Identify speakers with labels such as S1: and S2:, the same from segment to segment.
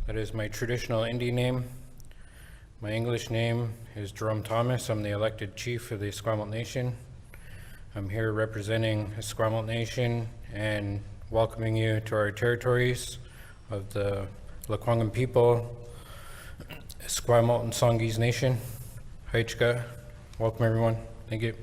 S1: That is my traditional Indian name. My English name is Jerome Thomas. I'm the elected chief of the Esquimalt Nation. I'm here representing Esquimalt Nation and welcoming you to our territories of the Lekwungen people, Esquimalt and Songhees Nation. Haichka. Welcome everyone. Thank you.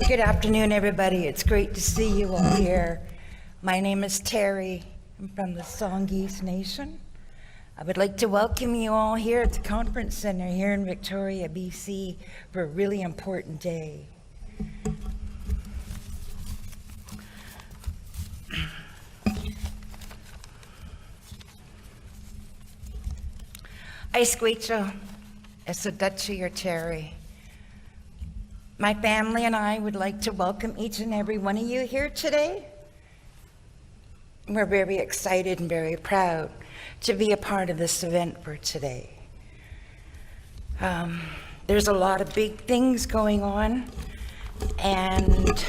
S2: Good afternoon, everybody. It's great to see you all here. My name is Terry. I'm from the Songhees Nation. I would like to welcome you all here at the Conference Center here in Victoria, BC, for a really important day. I squeecho, it's a Dutchie or Terry. My family and I would like to welcome each and every one of you here today. We're very excited and very proud to be a part of this event for today. There's a lot of big things going on, and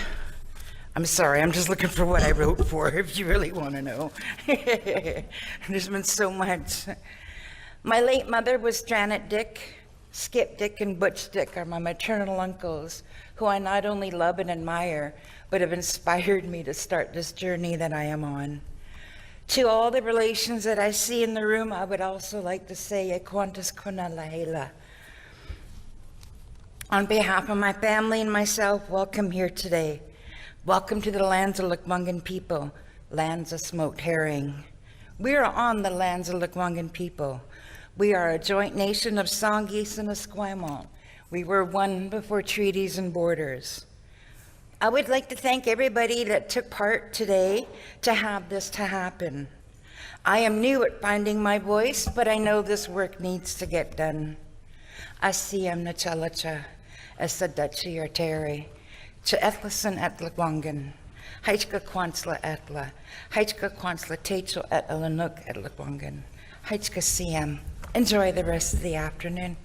S2: I'm sorry, I'm just looking for what I wrote for, if you really want to know. There's been so much. My late mother was Janet Dick. Skip Dick and Butch Dick are my maternal uncles, who I not only love and admire, but have inspired me to start this journey that I am on. To all the relations that I see in the room, I would also like to say, E Qantas Kuna Lahela. On behalf of my family and myself, welcome here today. Welcome to the lands of Lekwungen people, lands of smoked herring. We are on the lands of Lekwungen people. We are a joint nation of Songhees and Esquimalt. We were one before treaties and borders. I would like to thank everybody that took part today to have this to happen. I am new at finding my voice, but I know this work needs to get done. Asiyam na chalacha, asadachi or Terry, cha ethlasan at Lekwungen, haichka kwansla etla, haichka kwansla techo at Alanuk at Lekwungen, haichka siyam. Enjoy the rest of the afternoon.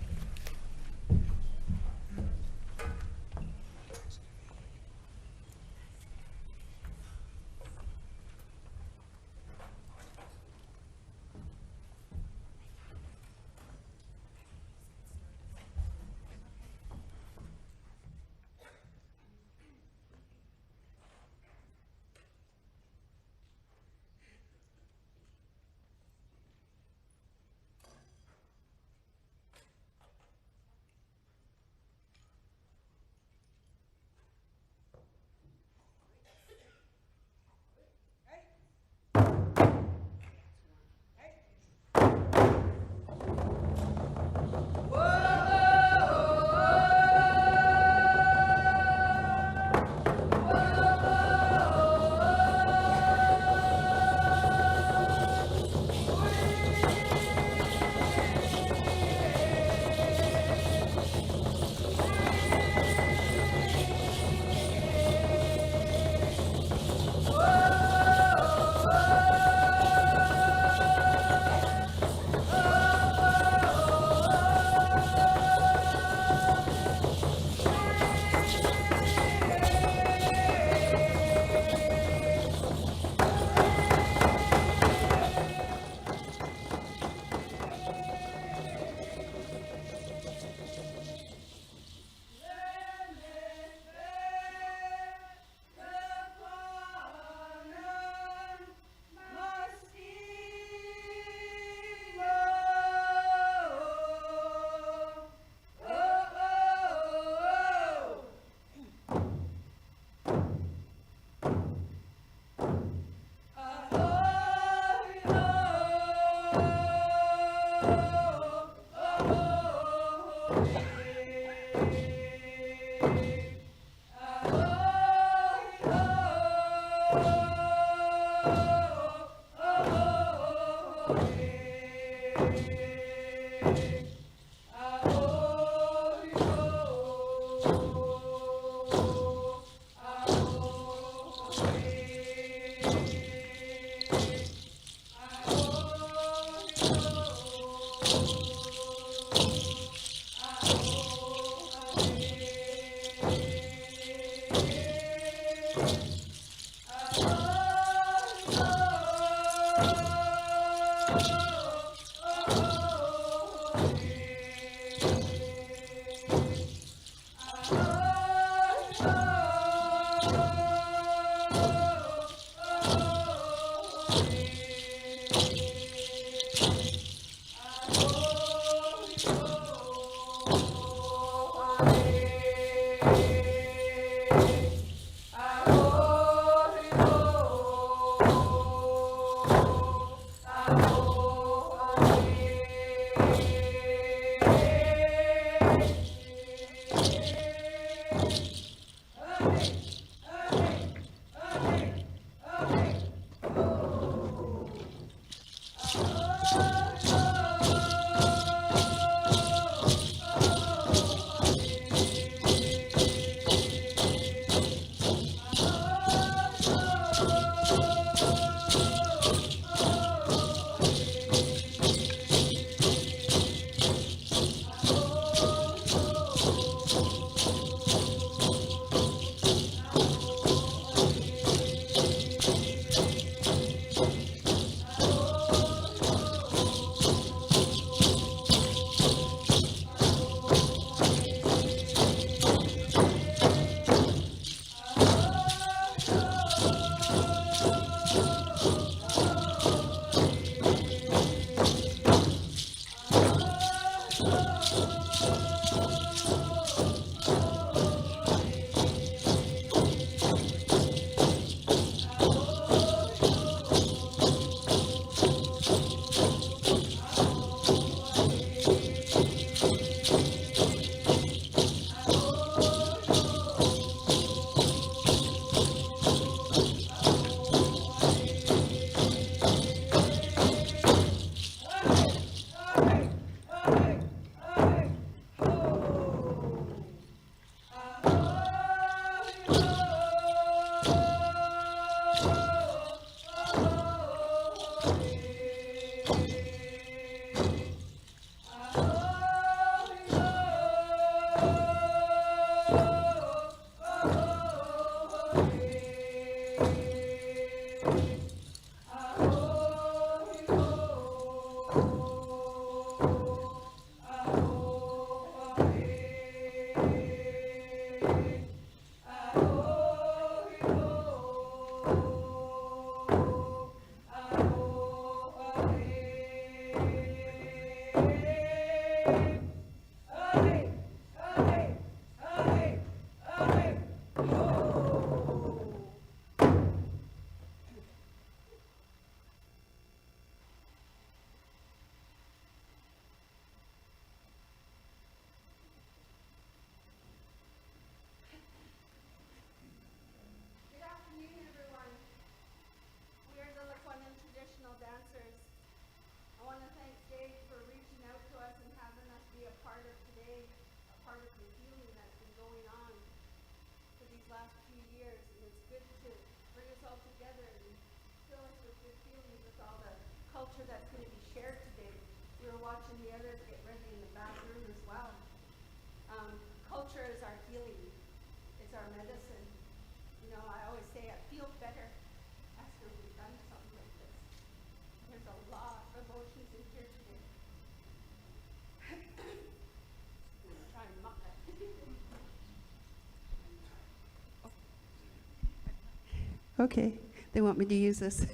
S3: Okay, they want me to use this.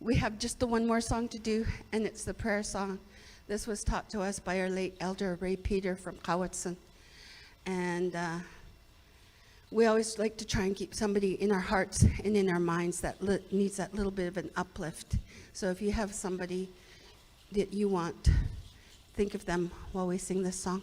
S3: We have just the one more song to do, and it's the prayer song. This was taught to us by our late elder, Ray Peter from Cowitson. And we always like to try and keep somebody in our hearts and in our minds that needs that little bit of an uplift. So if you have somebody that you want, think of them while we sing this song.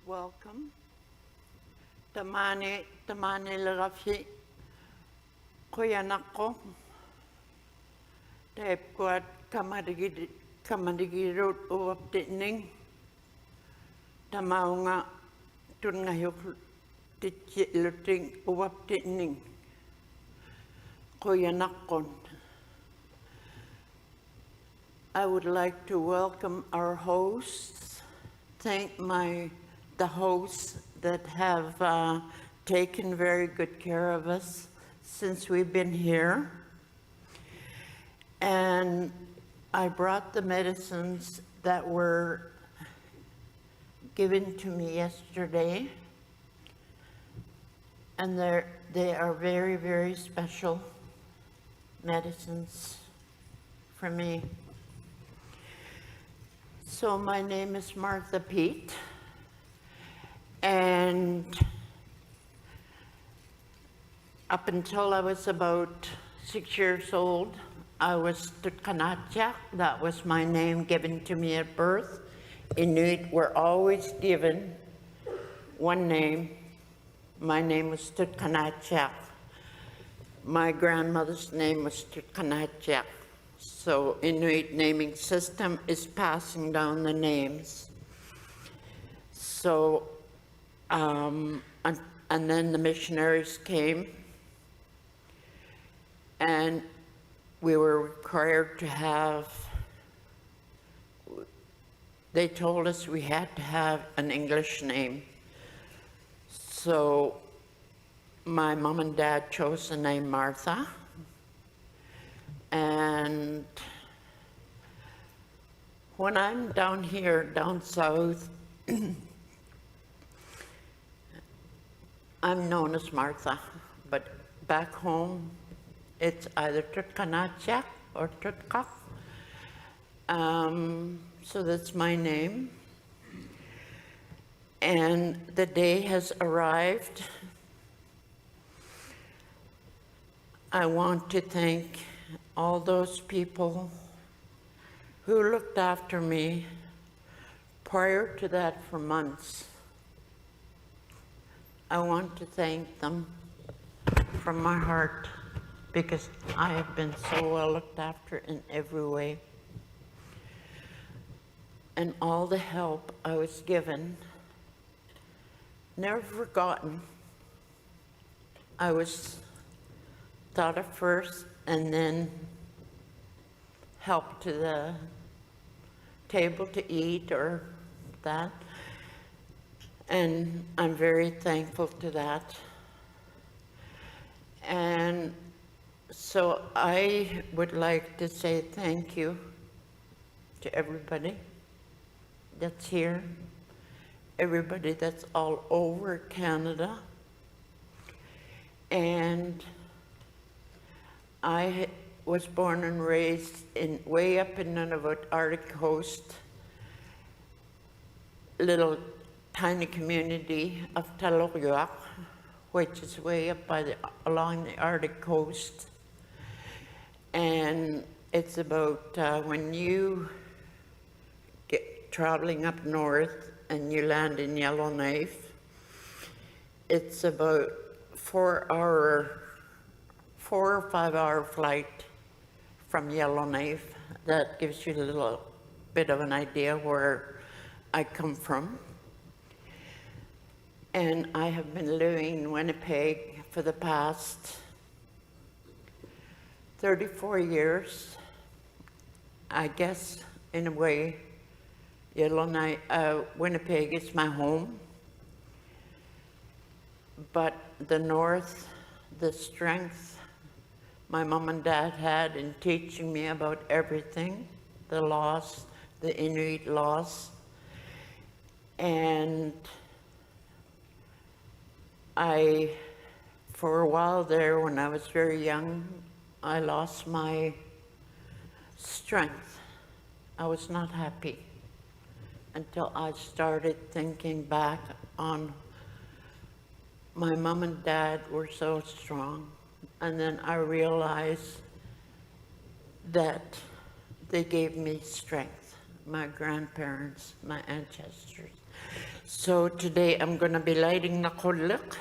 S4: welcome. Tamane lagafi, koyanako, taipquat kamadigirut uaptitning, tamaunga tungayok titluting uaptitning, koyanakon. I would like to welcome our hosts, thank the hosts that have taken very good care of us since we've been here. And I brought the medicines that were given to me yesterday. And they are very, very special medicines for me. So my name is Martha Pete, and up until I was about 6 years old, I was Tutkanatjak. That was my name given to me at birth. Inuit were always given one name. My name was Tutkanatjak. My grandmother's name was Tutkanatjak. So Inuit naming system is passing down the names. So, and then the missionaries came, and we were required to have, they told us we had to have an English name. So my mom and dad chose the name Martha. And when I'm down here, down south, I'm known as Martha, but back home, it's either Tutkanatjak or Tutkak. So that's my name. And the day has arrived. I want to thank all those people who looked after me prior to that for months. I want to thank them from my heart because I have been so well looked after in every way. And all the help I was given, never forgotten. I was thought of first and then helped to the table to eat or that. And I'm very thankful to that. And so I would like to say thank you to everybody that's here, everybody that's all over Canada. And I was born and raised way up in Nunavut, Arctic coast, little tiny community of Taloriak, which is way up along the Arctic coast. And it's about when you get traveling up north and you land in Yellowknife, it's about 4 or 5 hour flight from Yellowknife. That gives you a little bit of an idea where I come from. And I have been living in Winnipeg for the past 34 years. I guess, in a way, Winnipeg is my home. But the north, the strength my mom and dad had in teaching me about everything, the laws, the Inuit laws. And for a while there, when I was very young, I lost my strength. I was not happy until I started thinking back on my mom and dad were so strong. And then I realized that they gave me strength, my grandparents, my ancestors. So today I'm going to be lighting the kullik,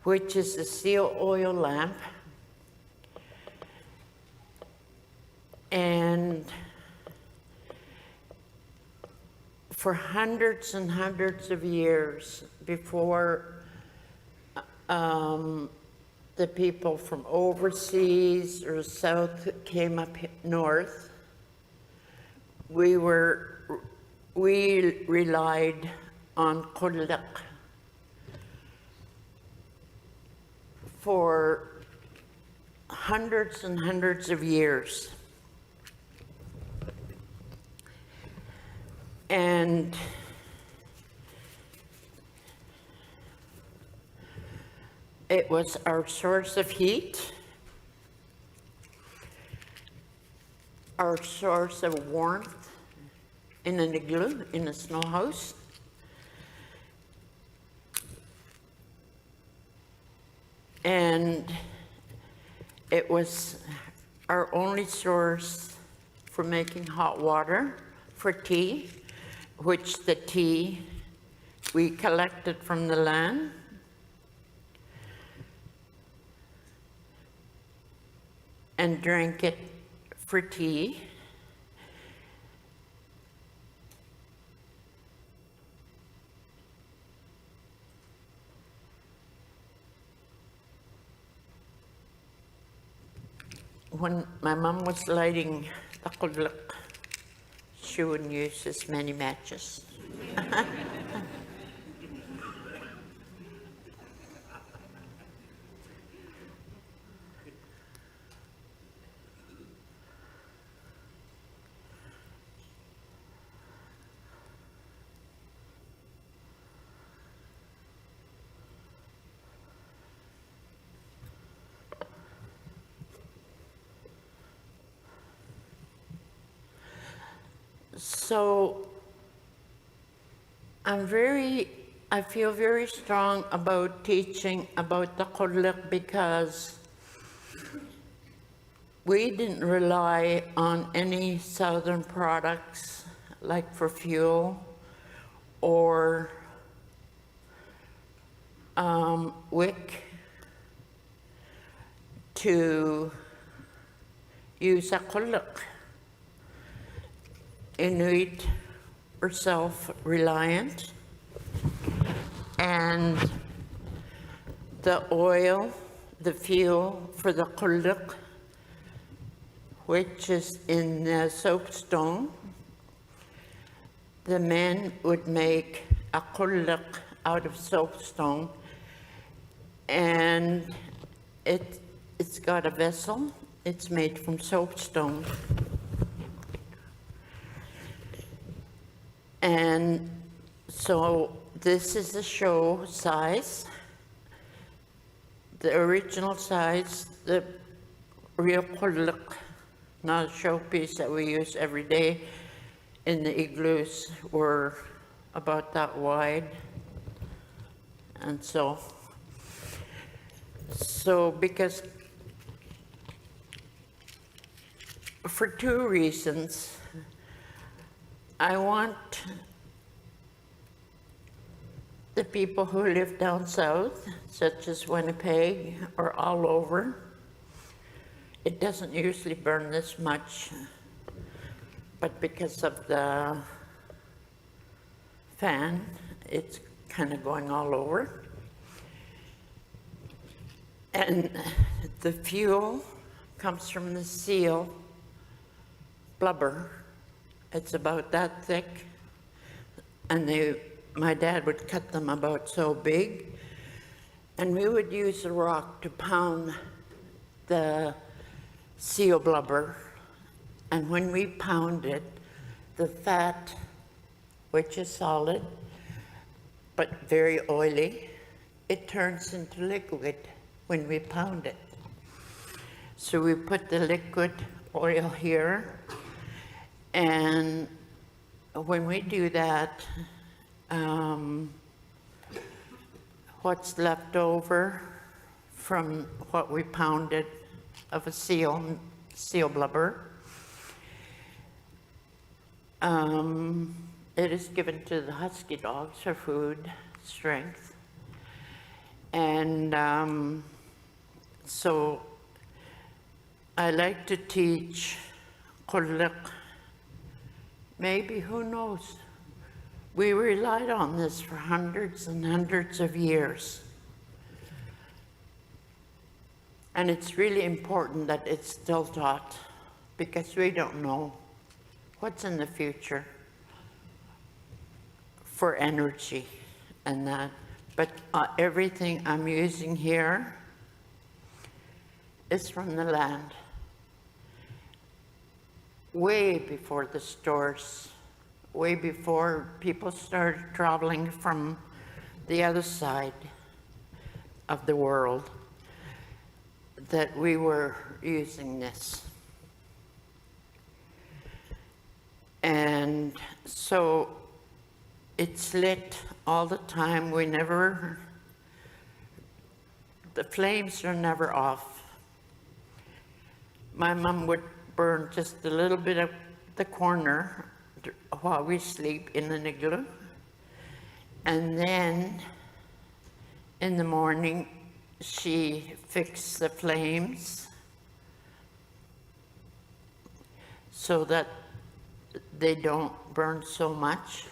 S4: which is a seal oil lamp. And for hundreds and hundreds of years before the people from overseas or south came up north, we relied on kullik for hundreds and hundreds of years. And it was our source of heat, our source of warmth in an igloo, in a snow house. And it was our only source for making hot water for tea, which the tea we collected from the land. And drank it for tea. When my mom was lighting the kullik, she wouldn't use as many matches. So I feel very strong about teaching about the kullik because we didn't rely on any southern products like for fuel or wick to use a kullik. Inuit are self-reliant, and the oil, the fuel for the kullik, which is in the soapstone, the men would make a kullik out of soapstone, and it's got a vessel. It's made from soapstone. And so this is the show size, the original size, the real kullik, not a showpiece that we use every day in the igloos, were about that wide. And so because for two reasons. I want the people who live down south, such as Winnipeg or all over, it doesn't usually burn this much, but because of the fan, it's kind of going all over. And the fuel comes from the seal blubber. It's about that thick, and my dad would cut them about so big, and we would use a rock to pound the seal blubber, and when we pound it, the fat, which is solid, but very oily, it turns into liquid when we pound it. So we put the liquid oil here, and when we do that, what's left over from what we pounded of a seal blubber, it is given to the husky dogs for food, strength. And so I like to teach Kullik. Maybe, who knows? We relied on this for hundreds and hundreds of years. And it's really important that it's still taught, because we don't know what's in the future for energy and that. But everything I'm using here is from the land. Way before the stores, way before people started traveling from the other side of the world, that we were using this. And so it's lit all the time. The flames are never off. My mom would burn just a little bit of the corner while we sleep in the igloo. And then in the morning, she fixed the flames so that they don't burn so much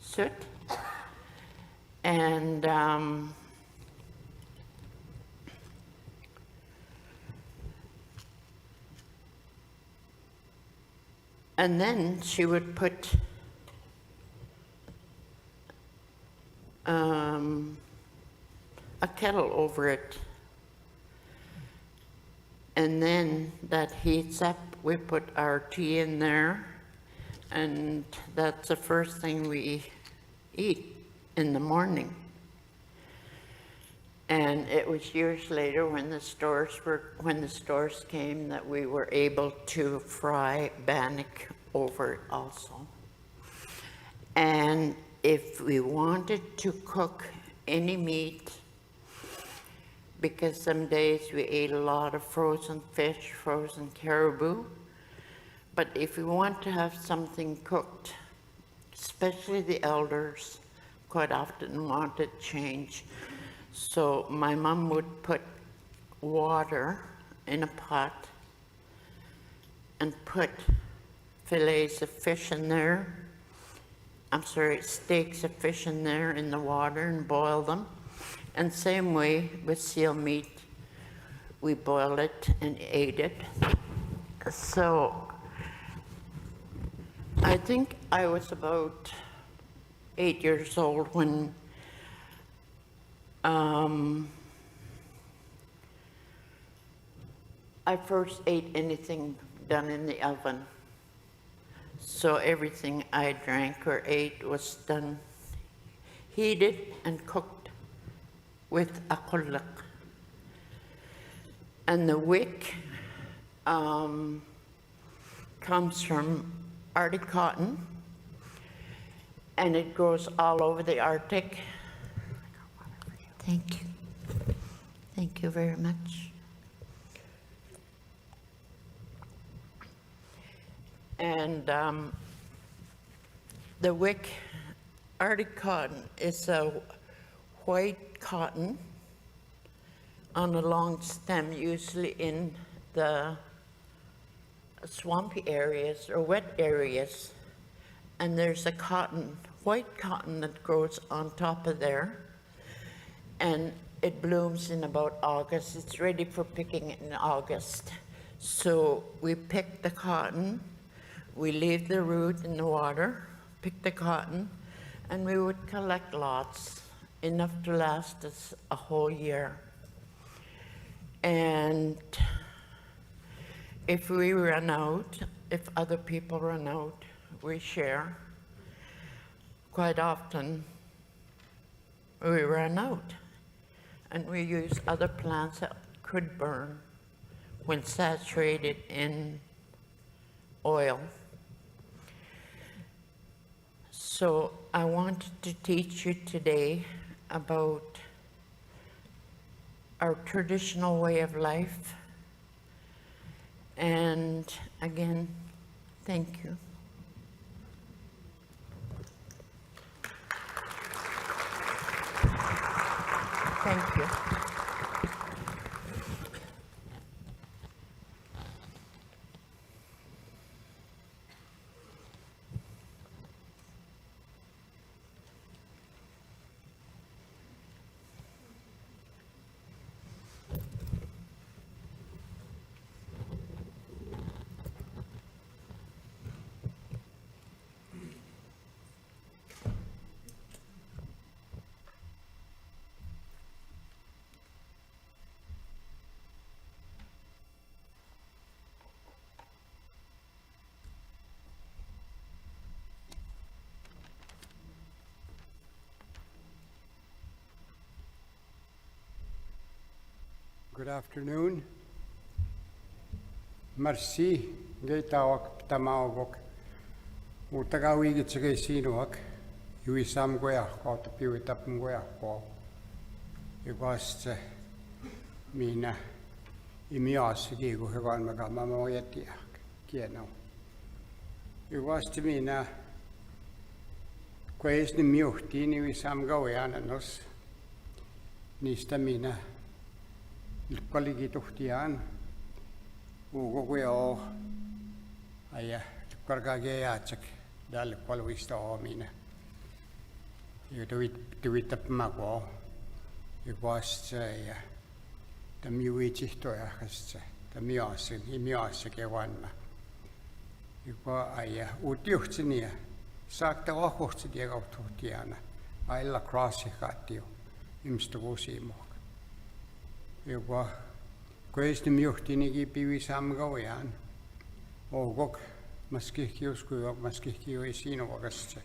S4: soot. And then she would put a kettle over it. And then that heats up, we put our tea in there, and that's the first thing we eat in the morning. And it was years later when the stores came that we were able to fry bannock over it also. And if we wanted to cook any meat, because some days we ate a lot of frozen fish, frozen caribou, but if we want to have something cooked, especially the elders quite often wanted change. So my mom would put water in a pot and put fillets of fish in there. Steaks of fish in there in the water and boil them. And same way with seal meat, we boiled it and ate it. So I think I was about 8 years old when I first ate anything done in the oven. So everything I drank or ate was done, heated and cooked with a kullik. And the wick comes from Arctic cotton, and it grows all over the Arctic. Thank you. Thank you very much. And the wick, Arctic cotton, is a white cotton on a long stem, usually in the swampy areas or wet areas. And there's a cotton, white cotton, that grows on top of there. And it blooms in about August. It's ready for picking in August. So we pick the cotton, we leave the root in the water, pick the cotton, and we would collect lots, enough to last us a whole year. And if we run out, if other people run out, we share. Quite often, we run out, and we use other plants that could burn when saturated in oil. So I wanted to teach you today about our traditional way of life. And again, Thank you. Thank you.
S5: Good afternoon. Merci, gaitawak tamawak. Utagawigit sa sinuak. Iwisam goya ko tapiwitap goya ko. Iwas mina imias sige ko hewan magamamayatia kieno. Iwas mina kwes ni miuhti ni wisam gawian anos. Nista mina Kollegituhtiaan ugoguyo aya kargageyaatsak dal kolwista omina yutuitap mako yuwast ya tamiuichihtoya kasta tamiasin imiasa kewanma yuko aya utiuhtsinia saakta ohuhtsidia kautuhtiana ailla crossihkaatio imstuvusiimo Joka koesti miuhtinigi pivisamgawian. Ogok maskihkiuskuivat maskihkiui sinuakassa.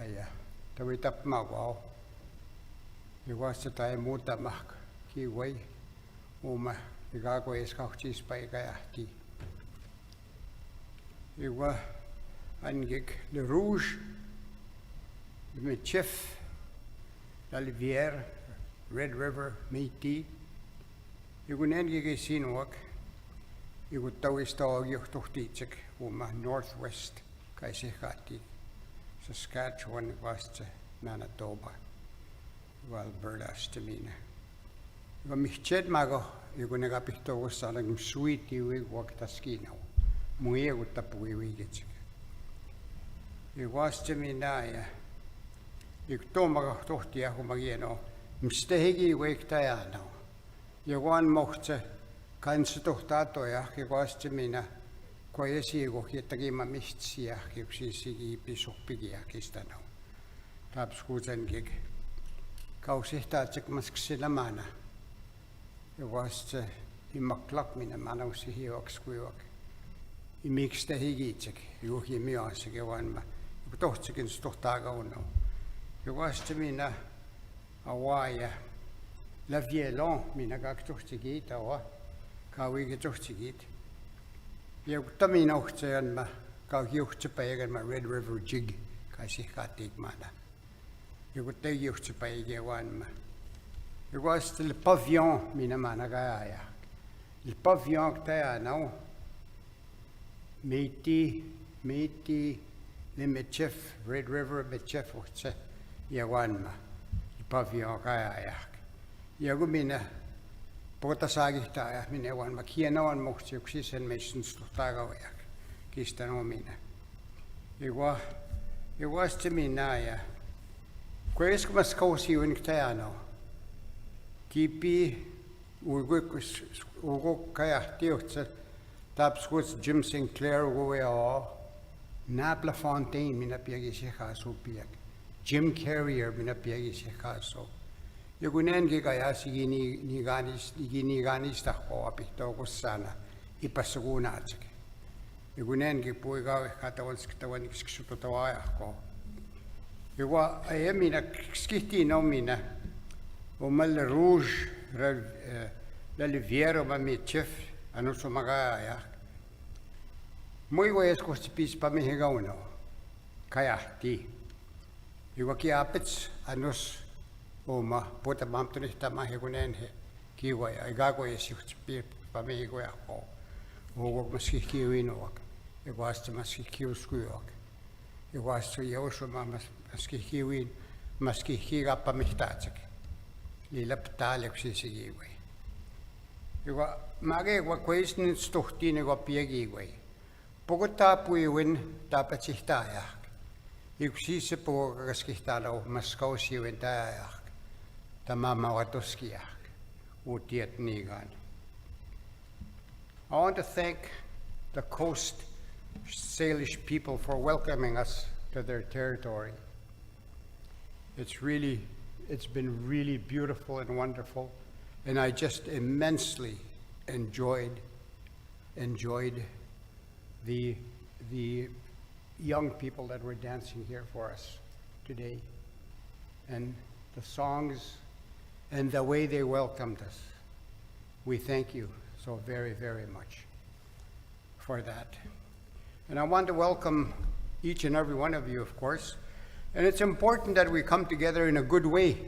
S5: Aja, tavitap mawao. Joka sitä ei muuta mahka. Kiwai. Uma, joka koes kauhtis paikka jahti. Joka angik le rouge. Le chef. La rivière. Red River, Métis. Kun enkin sinuak, kun tauista on johtohtiitsek, uuma Northwest, kai se hati, Saskatchewan vasta Manitoba, Alberta stemina. Kun mihtset mago, kun nega pihtovussa on suiti uikvuoktaskinau, muie kun tapui uikitsek. Kun vasta minä ja kun tuomago tohtia, kun mä kienoo, Mstehigi weiktajano. Jokuan mohtse kanssa tohtaatoja, kikoasti minä koesiigo, että mä mitsiä, kiksisikin pisuppikia kistano. Tapskuusenkin kausihtaatse kumaskisilla maana. Jokuasti immaklak minä manausi hioksi kuivak. Miksi te higitsek, juhi miasse kevanma. Joku tohtsikin tohtaa kaunau. Jokuasti minä Awaia, la violon, mina kaktuhtigit, awa, kawigituhtigit. Ja kun tämän ohtsajan mä, kauhiuhtsapäivän mä Red River Jig, kai sihkaatik maana. Ja kun tei juhtsapäivän vaan mä. Ja kun sitten le pavillon, mina maana kaaja. Le pavillon ktaja nau, Métis, le Métis, Red River Métis ohtsa, ja vaan mä. Pavillon kajajak. Ja kun minä potasaagihtaa ja minä vaan mä kienoan muhti yksi sen meidän stuhtagavajak. Kistän omina. Ja vasta minä ja kueskumas kausiuin ktajano. Kipi ugo kajahti uhtsa tapskuts Jim Sinclair ugoja Nabla Fontaine minä piäkisi kaasupiak. Jim Carrier minä piäkisi kaasu. Ja kun enkin kajasi ni ganista pihtokussana ipassa kuunaatsak. Ja kun enkin pui kauheaa tavan iksutota ajahko. Ja kun ei minä skihtiin omina omalle rouge la rivière ma mi chef anusso magaya. Muy voiskosti pispa mihin kauno. Kajahti. Joka kiapets annos oma puhuta maamtunihta mahikunen he kiwa ja igago ja siuhtsi pispa mihin kojakko. Ogo maski kiuinuak. it was to maskikiu skuok. It was to yoshuma maskikiwin maskikiga pamihtatsik. Lila ptalek sisigiwe. Iwa mage wa kwesnin stuhtine go piegiwe. Pogota puiwin tapachihtayak. Iksise po kaskihtalao maskausiwin tayak. Tamamawatoskiyak. Utiet nigan. I want to thank the Coast Salish people for welcoming us to their territory. It's been really beautiful and wonderful, and I just immensely enjoyed the young people that were dancing here for us today, and the songs and the way they welcomed us. We thank you so very, very much for that. And I want to welcome each and every one of you, of course. And it's important that we come together in a good way.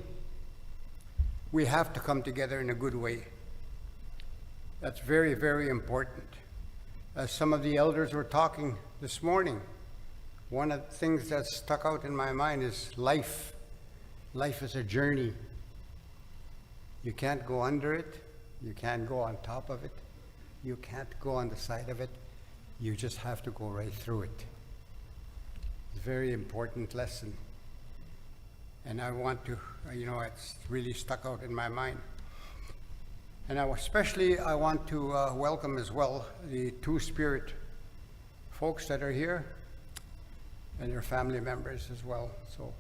S5: We have to come together in a good way. That's very, very important. As some of the elders were talking this morning, one of the things that stuck out in my mind is life. Life is a journey. You can't go under it. You can't go on top of it. You can't go on the side of it. You just have to go right through it. It's a very important lesson. And I want to, it's really stuck out in my mind. And I want to welcome as well the Two-Spirit folks that are here and their family members as well. So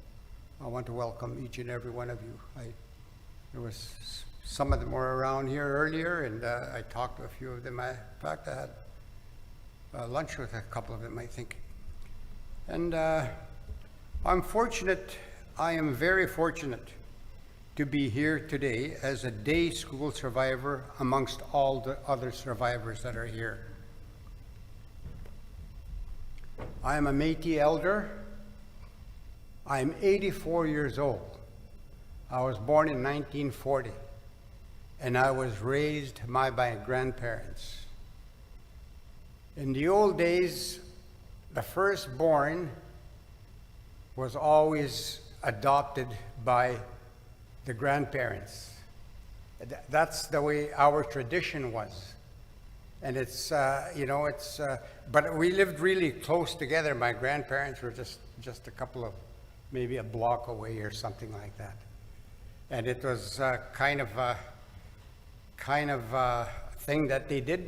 S5: I want to welcome each and every one of you. Some of them were around here earlier, and I talked to a few of them. In fact, I had lunch with a couple of them, I think. And I'm fortunate, I am very fortunate to be here today as a day school survivor amongst all the other survivors that are here. I am a Métis elder. I'm 84 years old. I was born in 1940, and I was raised by my grandparents. In the old days, the firstborn was always adopted by the grandparents. That's the way our tradition was. And but we lived really close together. My grandparents were just a couple of, maybe a block away or something like that. And it was kind of a thing that they did.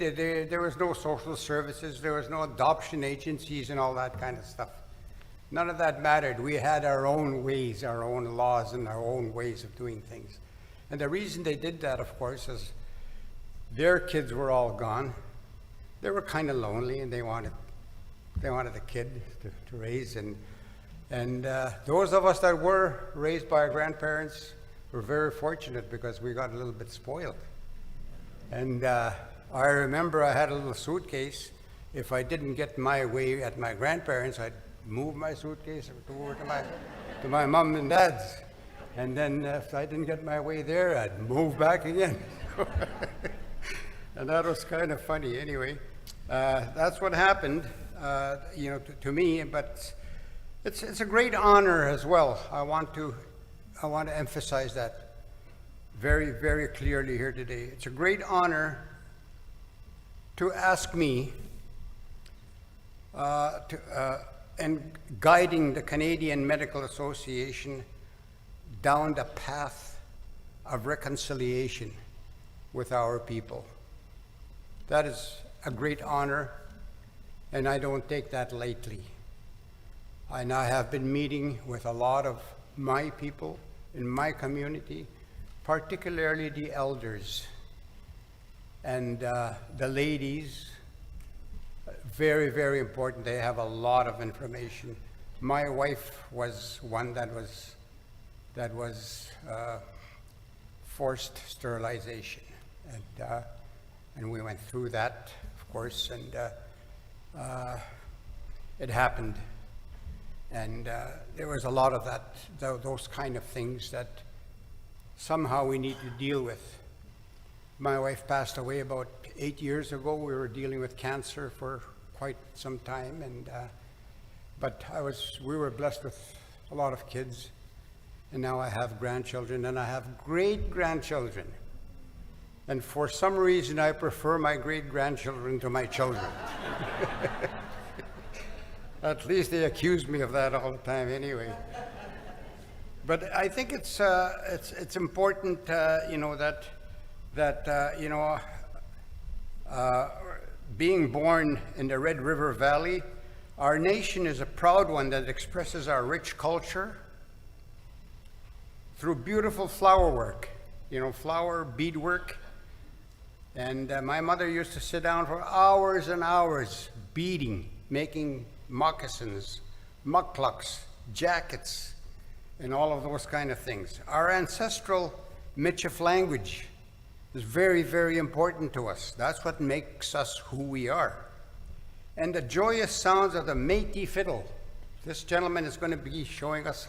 S5: There was no social services, there was no adoption agencies and all that kind of stuff. None of that mattered. We had our own ways, our own laws, and our own ways of doing things. And the reason they did that, of course, is their kids were all gone. They were kind of lonely, and they wanted a kid to raise. And those of us that were raised by our grandparents were very fortunate because we got a little bit spoiled. And I remember I had a little suitcase. If I didn't get my way at my grandparents, I'd move my suitcase over to my mom and dad's. And then if I didn't get my way there, I'd move back again. And that was kind of funny. Anyway, that's what happened, to me. But it's a great honor as well. I want to emphasize that very, very clearly here today. It's a great honor to ask me and guiding the Canadian Medical Association down the path of reconciliation with our people. That is a great honor, and I don't take that lightly. And I have been meeting with a lot of my people in my community, particularly the elders and the ladies. Very, very important. They have a lot of information. My wife was one that was forced sterilization, and we went through that, of course, and it happened. And there was a lot of those kind of things that somehow we need to deal with. My wife passed away about 8 years ago. We were dealing with cancer for quite some time, and but we were blessed with a lot of kids, and now I have grandchildren, and I have great-grandchildren. And for some reason, I prefer my great-grandchildren to my children. At least they accuse me of that all the time anyway. But I think it's important, you know, that you know, being born in the Red River Valley, our nation is a proud one that expresses our rich culture through beautiful flower work, you know, flower beadwork. And my mother used to sit down for hours and hours beading, making moccasins, mucklucks, jackets, and all of those kind of things. Our ancestral Michif language is very, very important to us. That's what makes us who we are. And the joyous sounds of the Métis fiddle. This gentleman is going to be showing us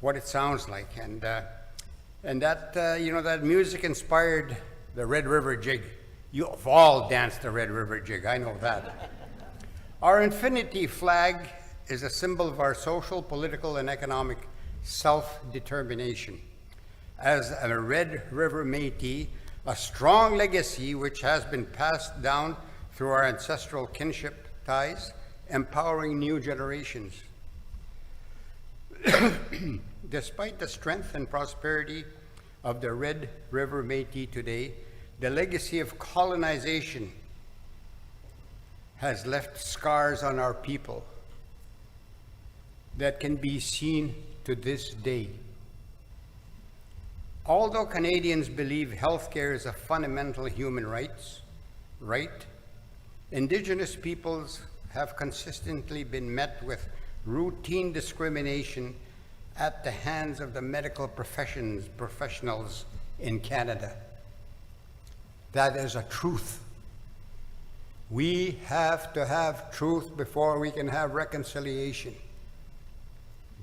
S5: what it sounds like. And that, you know, that music inspired the Red River Jig. You have all danced the Red River Jig, I know that. Our infinity flag is a symbol of our social, political, and economic self-determination. As a Red River Métis, a strong legacy which has been passed down through our ancestral kinship ties, empowering new generations. Despite the strength and prosperity of the Red River Métis today, the legacy of colonization has left scars on our people that can be seen to this day. Although Canadians believe healthcare is a fundamental human right, Indigenous peoples have consistently been met with routine discrimination at the hands of the medical professionals in Canada. That is a truth. We have to have truth before we can have reconciliation.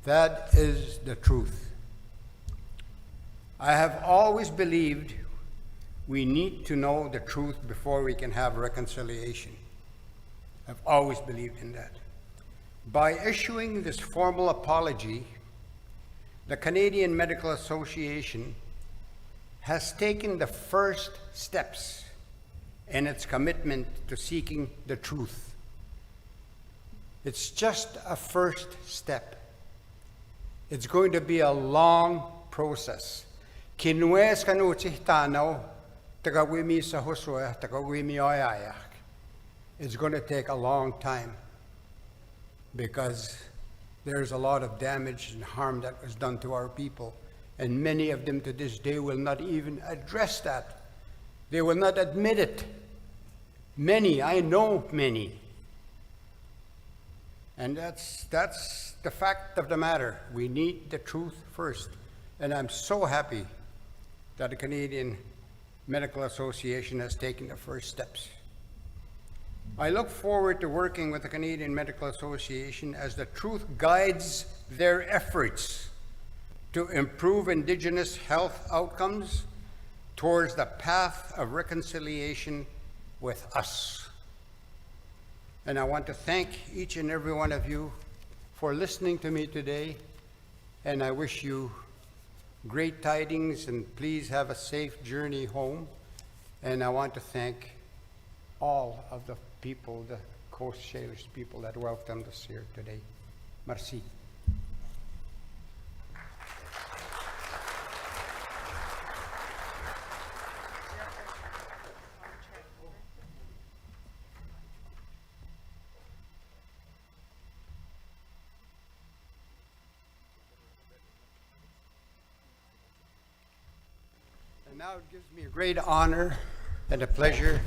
S5: That is the truth. I have always believed we need to know the truth before we can have reconciliation. I've always believed in that. By issuing this formal apology, the Canadian Medical Association has taken the first steps in its commitment to seeking the truth. It's just a first step. It's going to be a long process. Kinwes kanutsih tanaw, tagawimi sa huswa, tagawimi oyayak. It's going to take a long time because there's a lot of damage and harm that was done to our people. And many of them to this day will not even address that. They will not admit it. Many, I know many. And that's the fact of the matter. We need the truth first. And I'm so happy that the Canadian Medical Association has taken the first steps. I look forward to working with the Canadian Medical Association as the truth guides their efforts to improve Indigenous health outcomes towards the path of reconciliation with us. And I want to thank each and every one of you for listening to me today, and I wish you great tidings, and please have a safe journey home. And I want to thank all of the people, the Coast Salish people that welcomed us here today. Merci. And now it gives me a great honor and a pleasure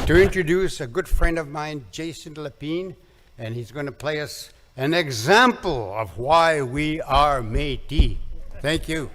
S5: to introduce a good friend of mine, Jason Lapine, and he's going to play us an example of why we are Métis. Thank you.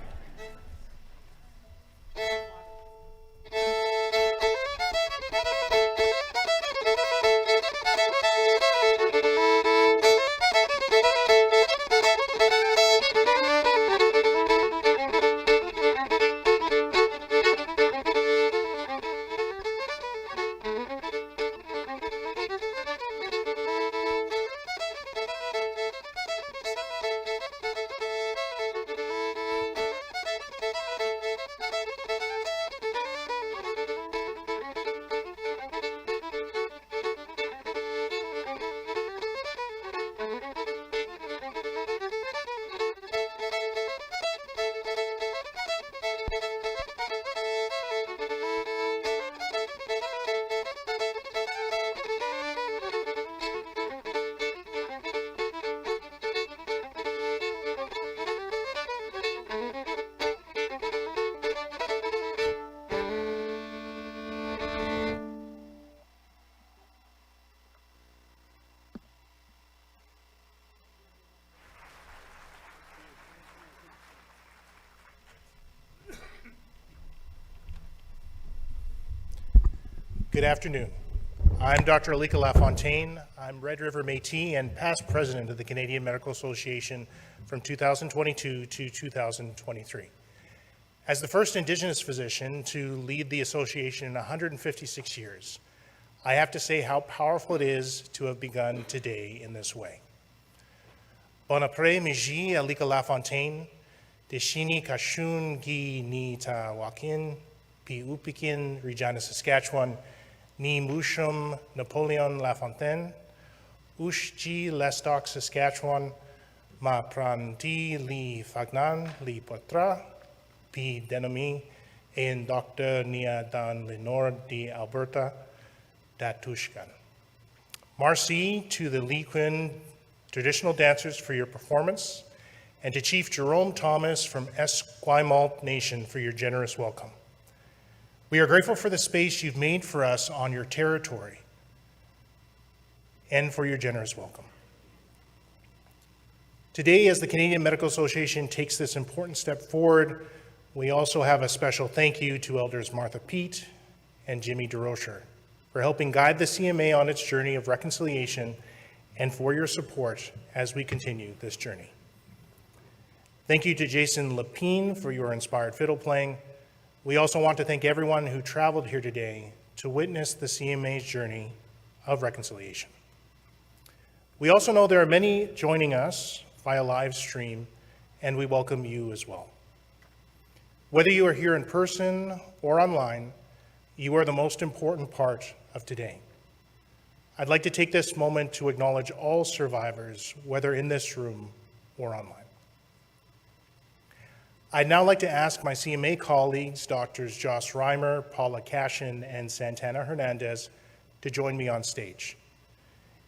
S6: Good afternoon. I'm Dr. Alika LaFontaine. I'm Red River Métis and past president of the Canadian Medical Association from 2022 to 2023. As the first Indigenous physician to lead the association in 156 years, I have to say how powerful it is to have begun today in this way. Bon après midi, Alika LaFontaine, de shini kashun gi ni ta wakin, pi upikin, Regina, Saskatchewan, ni mushum Napoleon LaFontaine, ushji Lestock, Saskatchewan, ma prandi li fagnan li potra, pi denomi, en Dr. Nia dan Lenore di Alberta, Datushkan. Merci to the Lequin traditional dancers for your performance, and to Chief Jerome Thomas from Esquimalt Nation for your generous welcome. We are grateful for the space you've made for us on your territory and for your generous welcome. Today, as the Canadian Medical Association takes this important step forward, we also have a special thank you to Elders Martha Peet and Jimmy DeRocher for helping guide the CMA on its journey of reconciliation and for your support as we continue this journey. Thank you to Jason Lapine for your inspired fiddle playing. We also want to thank everyone who traveled here today to witness the CMA's journey of reconciliation. We also know there are many joining us via live stream, and we welcome you as well. Whether you are here in person or online, you are the most important part of today. I'd like to take this moment to acknowledge all survivors, whether in this room or online. I'd now like to ask my CMA colleagues, Drs. Joss Reimer, Paula Cashin, and Santana Hernandez, to join me on stage.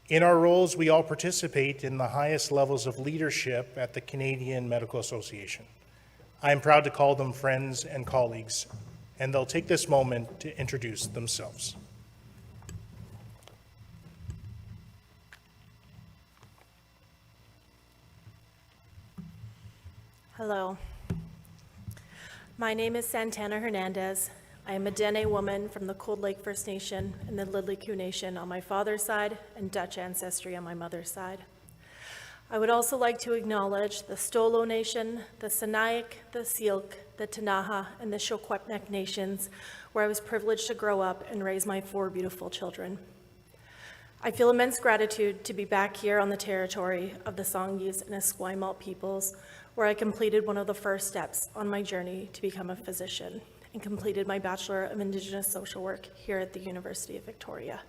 S6: In our roles, we all participate in the highest levels of leadership at the Canadian Medical Association. I am proud to call them friends and colleagues, and they'll take this moment to introduce themselves.
S7: Hello. My name is Santana Hernandez. I am a Dene woman from the Cold Lake First Nation and the Lidley Nation on my father's side and Dutch ancestry on my mother's side. I would also like to acknowledge the Stolo Nation, the Sinaik, the Syilx, the Tanaha, and the Shoquepnek nations, where I was privileged to grow up and raise my 4 beautiful children. I feel immense gratitude to be back here on the territory of the Songhees and Esquimalt peoples, where I completed one of the first steps on my journey to become a physician and completed my Bachelor of Indigenous Social Work here at the University of Victoria.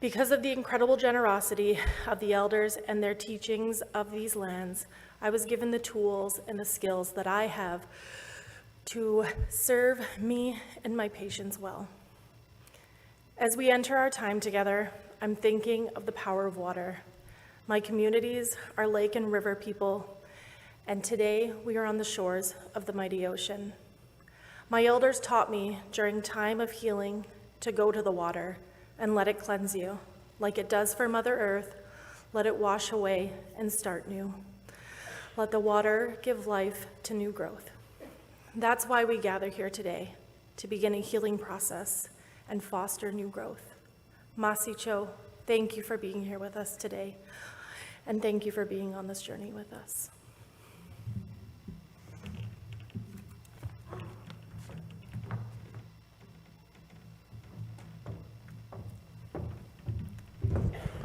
S7: Because of the incredible generosity of the elders and their teachings of these lands, I was given the tools and the skills that I have to serve me and my patients well. As we enter our time together, I'm thinking of the power of water. My communities are lake and river people, and today we are on the shores of the mighty ocean. My elders taught me during time of healing to go to the water and let it cleanse you. Like it does for Mother Earth, let it wash away and start new. Let the water give life to new growth. That's why we gather here today, to begin a healing process and foster new growth. Masicho, thank you for being here with us today, and thank you for being on this journey with us.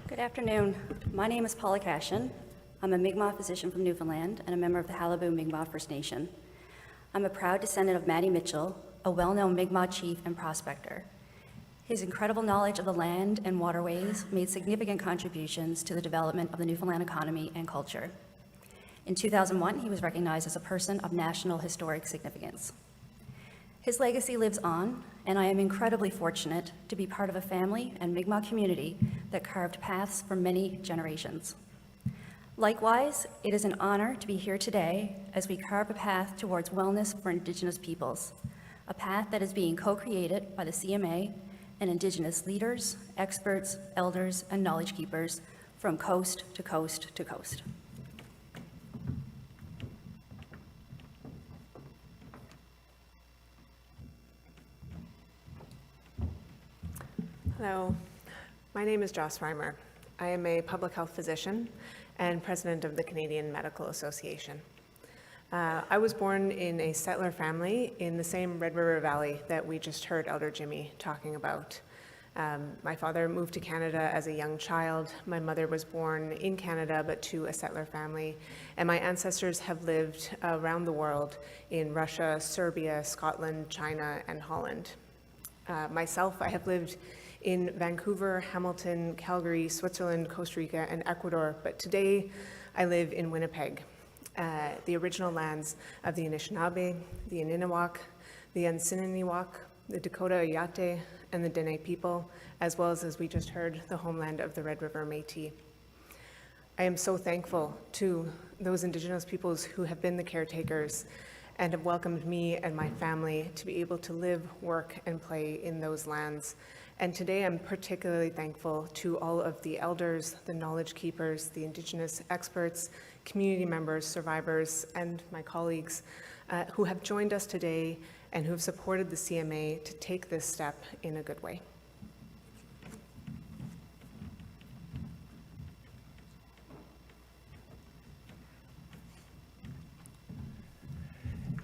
S8: Good afternoon. My name is Paula Cashin. I'm a Mi'kmaq physician from Newfoundland and a member of the Halibut Mi'kmaq First Nation. I'm a proud descendant of Matty Mitchell, a well-known Mi'kmaq chief and prospector. His incredible knowledge of the land and waterways made significant contributions to the development of the Newfoundland economy and culture. In 2001, he was recognized as a person of national historic significance. His legacy lives on, and I am incredibly fortunate to be part of a family and Mi'kmaq community that carved paths for many generations. Likewise, it is an honor to be here today as we carve a path towards wellness for Indigenous peoples, a path that is being co-created by the CMA and Indigenous leaders, experts, elders, and knowledge keepers from coast to coast to coast.
S9: Hello, my name is Joss Reimer. I am a public health physician and president of the Canadian Medical Association. I was born in a settler family in the same Red River Valley that we just heard Elder Jimmy talking about. My father moved to Canada as a young child. My mother was born in Canada, but to a settler family. And my ancestors have lived around the world in Russia, Serbia, Scotland, China, and Holland. Myself, I have lived in Vancouver, Hamilton, Calgary, Switzerland, Costa Rica, and Ecuador, but today I live in Winnipeg, the original lands of the Anishinaabe, the Aniniwak, the Ansininiwak, the Dakota Ayate, and the Dene people, as well as we just heard, the homeland of the Red River Métis. I am so thankful to those Indigenous peoples who have been the caretakers and have welcomed me and my family to be able to live, work, and play in those lands. And today I'm particularly thankful to all of the elders, the knowledge keepers, the Indigenous experts, community members, survivors, and my colleagues who have joined us today and who have supported the CMA to take this step in a good way.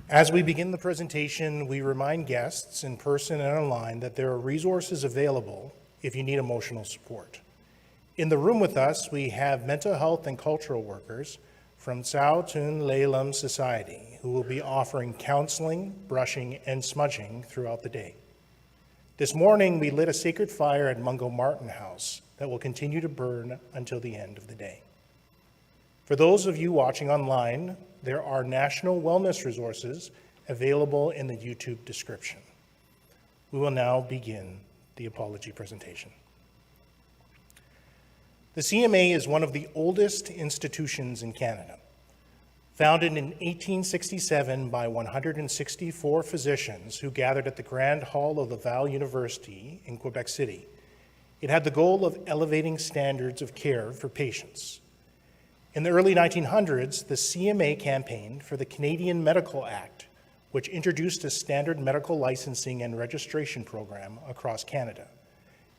S6: As we begin the presentation, we remind guests in person and online that there are resources available if you need emotional support. In the room with us, we have mental health and cultural workers from Sao Tun Leilam Society who will be offering counseling, brushing, and smudging throughout the day. This morning, we lit a sacred fire at Mungo Martin House that will continue to burn until the end of the day. For those of you watching online, there are national wellness resources available in the YouTube description. We will now begin the apology presentation. The CMA is one of the oldest institutions in Canada. Founded in 1867 by 164 physicians who gathered at the Grand Hall of Laval University in Quebec City, it had the goal of elevating standards of care for patients. In the early 1900s, the CMA campaigned for the Canadian Medical Act, which introduced a standard medical licensing and registration program across Canada,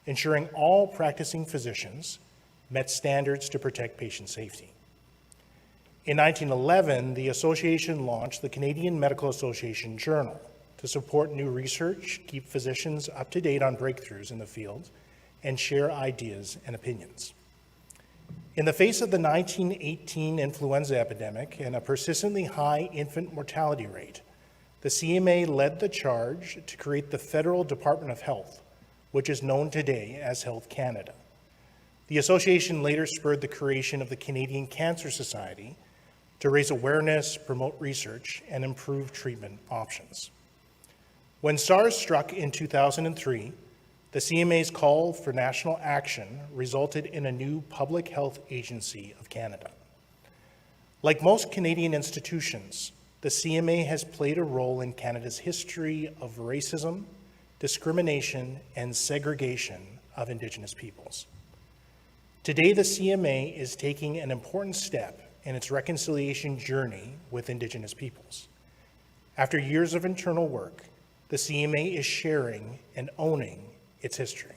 S6: ensuring all practicing physicians met standards to protect patient safety. In 1911, the association launched the Canadian Medical Association Journal to support new research, keep physicians up to date on breakthroughs in the field, and share ideas and opinions. In the face of the 1918 influenza epidemic and a persistently high infant mortality rate, the CMA led the charge to create the Federal Department of Health, which is known today as Health Canada. The association later spurred the creation of the Canadian Cancer Society to raise awareness, promote research, and improve treatment options. When SARS struck in 2003, the CMA's call for national action resulted in a new Public Health Agency of Canada. Like most Canadian institutions, the CMA has played a role in Canada's history of racism, discrimination, and segregation of Indigenous peoples. Today, the CMA is taking an important step in its reconciliation journey with Indigenous peoples. After years of internal work, the CMA is sharing and owning its history.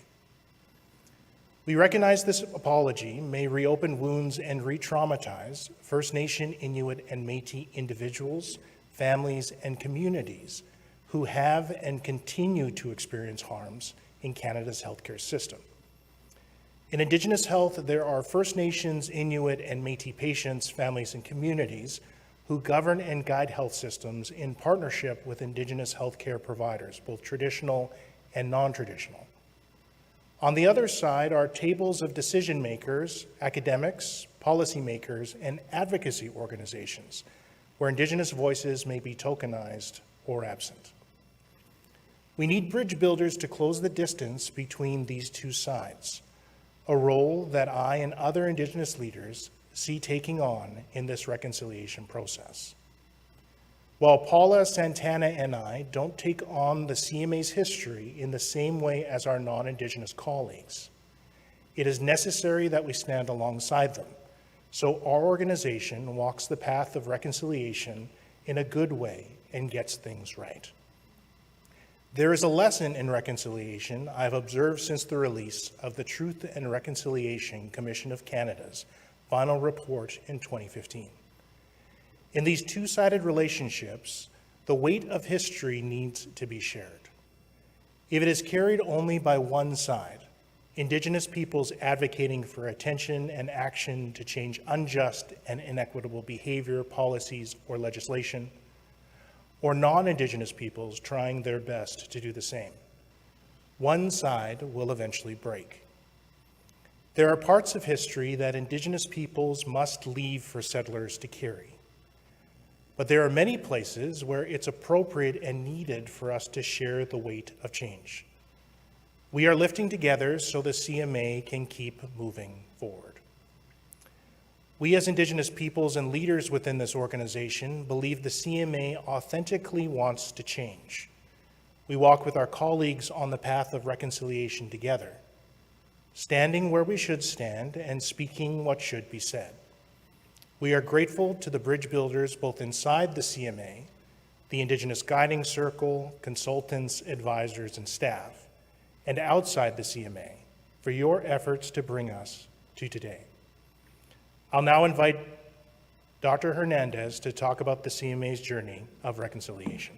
S6: We recognize this apology may reopen wounds and re-traumatize First Nation, Inuit, and Métis individuals, families, and communities who have and continue to experience harms in Canada's healthcare system. In Indigenous health, there are First Nations, Inuit, and Métis patients, families, and communities who govern and guide health systems in partnership with Indigenous healthcare providers, both traditional and non-traditional. On the other side are tables of decision makers, academics, policymakers, and advocacy organizations where Indigenous voices may be tokenized or absent. We need bridge builders to close the distance between these two sides, a role that I and other Indigenous leaders see taking on in this reconciliation process. While Paula, Santana, and I don't take on the CMA's history in the same way as our non-Indigenous colleagues, it is necessary that we stand alongside them so our organization walks the path of reconciliation in a good way and gets things right. There is a lesson in reconciliation I've observed since the release of the Truth and Reconciliation Commission of Canada's final report in 2015. In these two-sided relationships, the weight of history needs to be shared. If it is carried only by one side, Indigenous peoples advocating for attention and action to change unjust and inequitable behavior, policies, or legislation, or non-Indigenous peoples trying their best to do the same, one side will eventually break. There are parts of history that Indigenous peoples must leave for settlers to carry. But there are many places where it's appropriate and needed for us to share the weight of change. We are lifting together so the CMA can keep moving forward. We as Indigenous peoples and leaders within this organization believe the CMA authentically wants to change. We walk with our colleagues on the path of reconciliation together, standing where we should stand and speaking what should be said. We are grateful to the bridge builders both inside the CMA, the Indigenous Guiding Circle, consultants, advisors, and staff, and outside the CMA for your efforts to bring us to today. I'll now invite Dr. Hernandez to talk about the CMA's journey of reconciliation.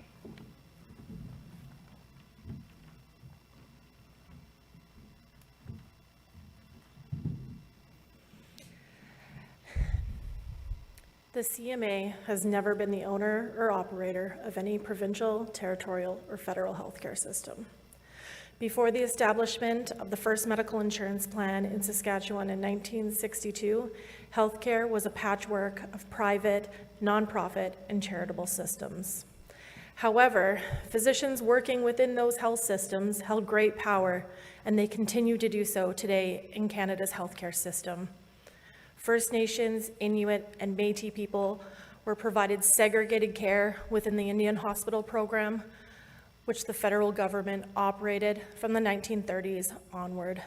S7: The CMA has never been the owner or operator of any provincial, territorial, or federal healthcare system. Before the establishment of the first medical insurance plan in Saskatchewan in 1962, healthcare was a patchwork of private, nonprofit, and charitable systems. However, physicians working within those health systems held great power, and they continue to do so today in Canada's healthcare system. First Nations, Inuit, and Métis people were provided segregated care within the Indian Hospital Program, which the federal government operated from the 1930s onward,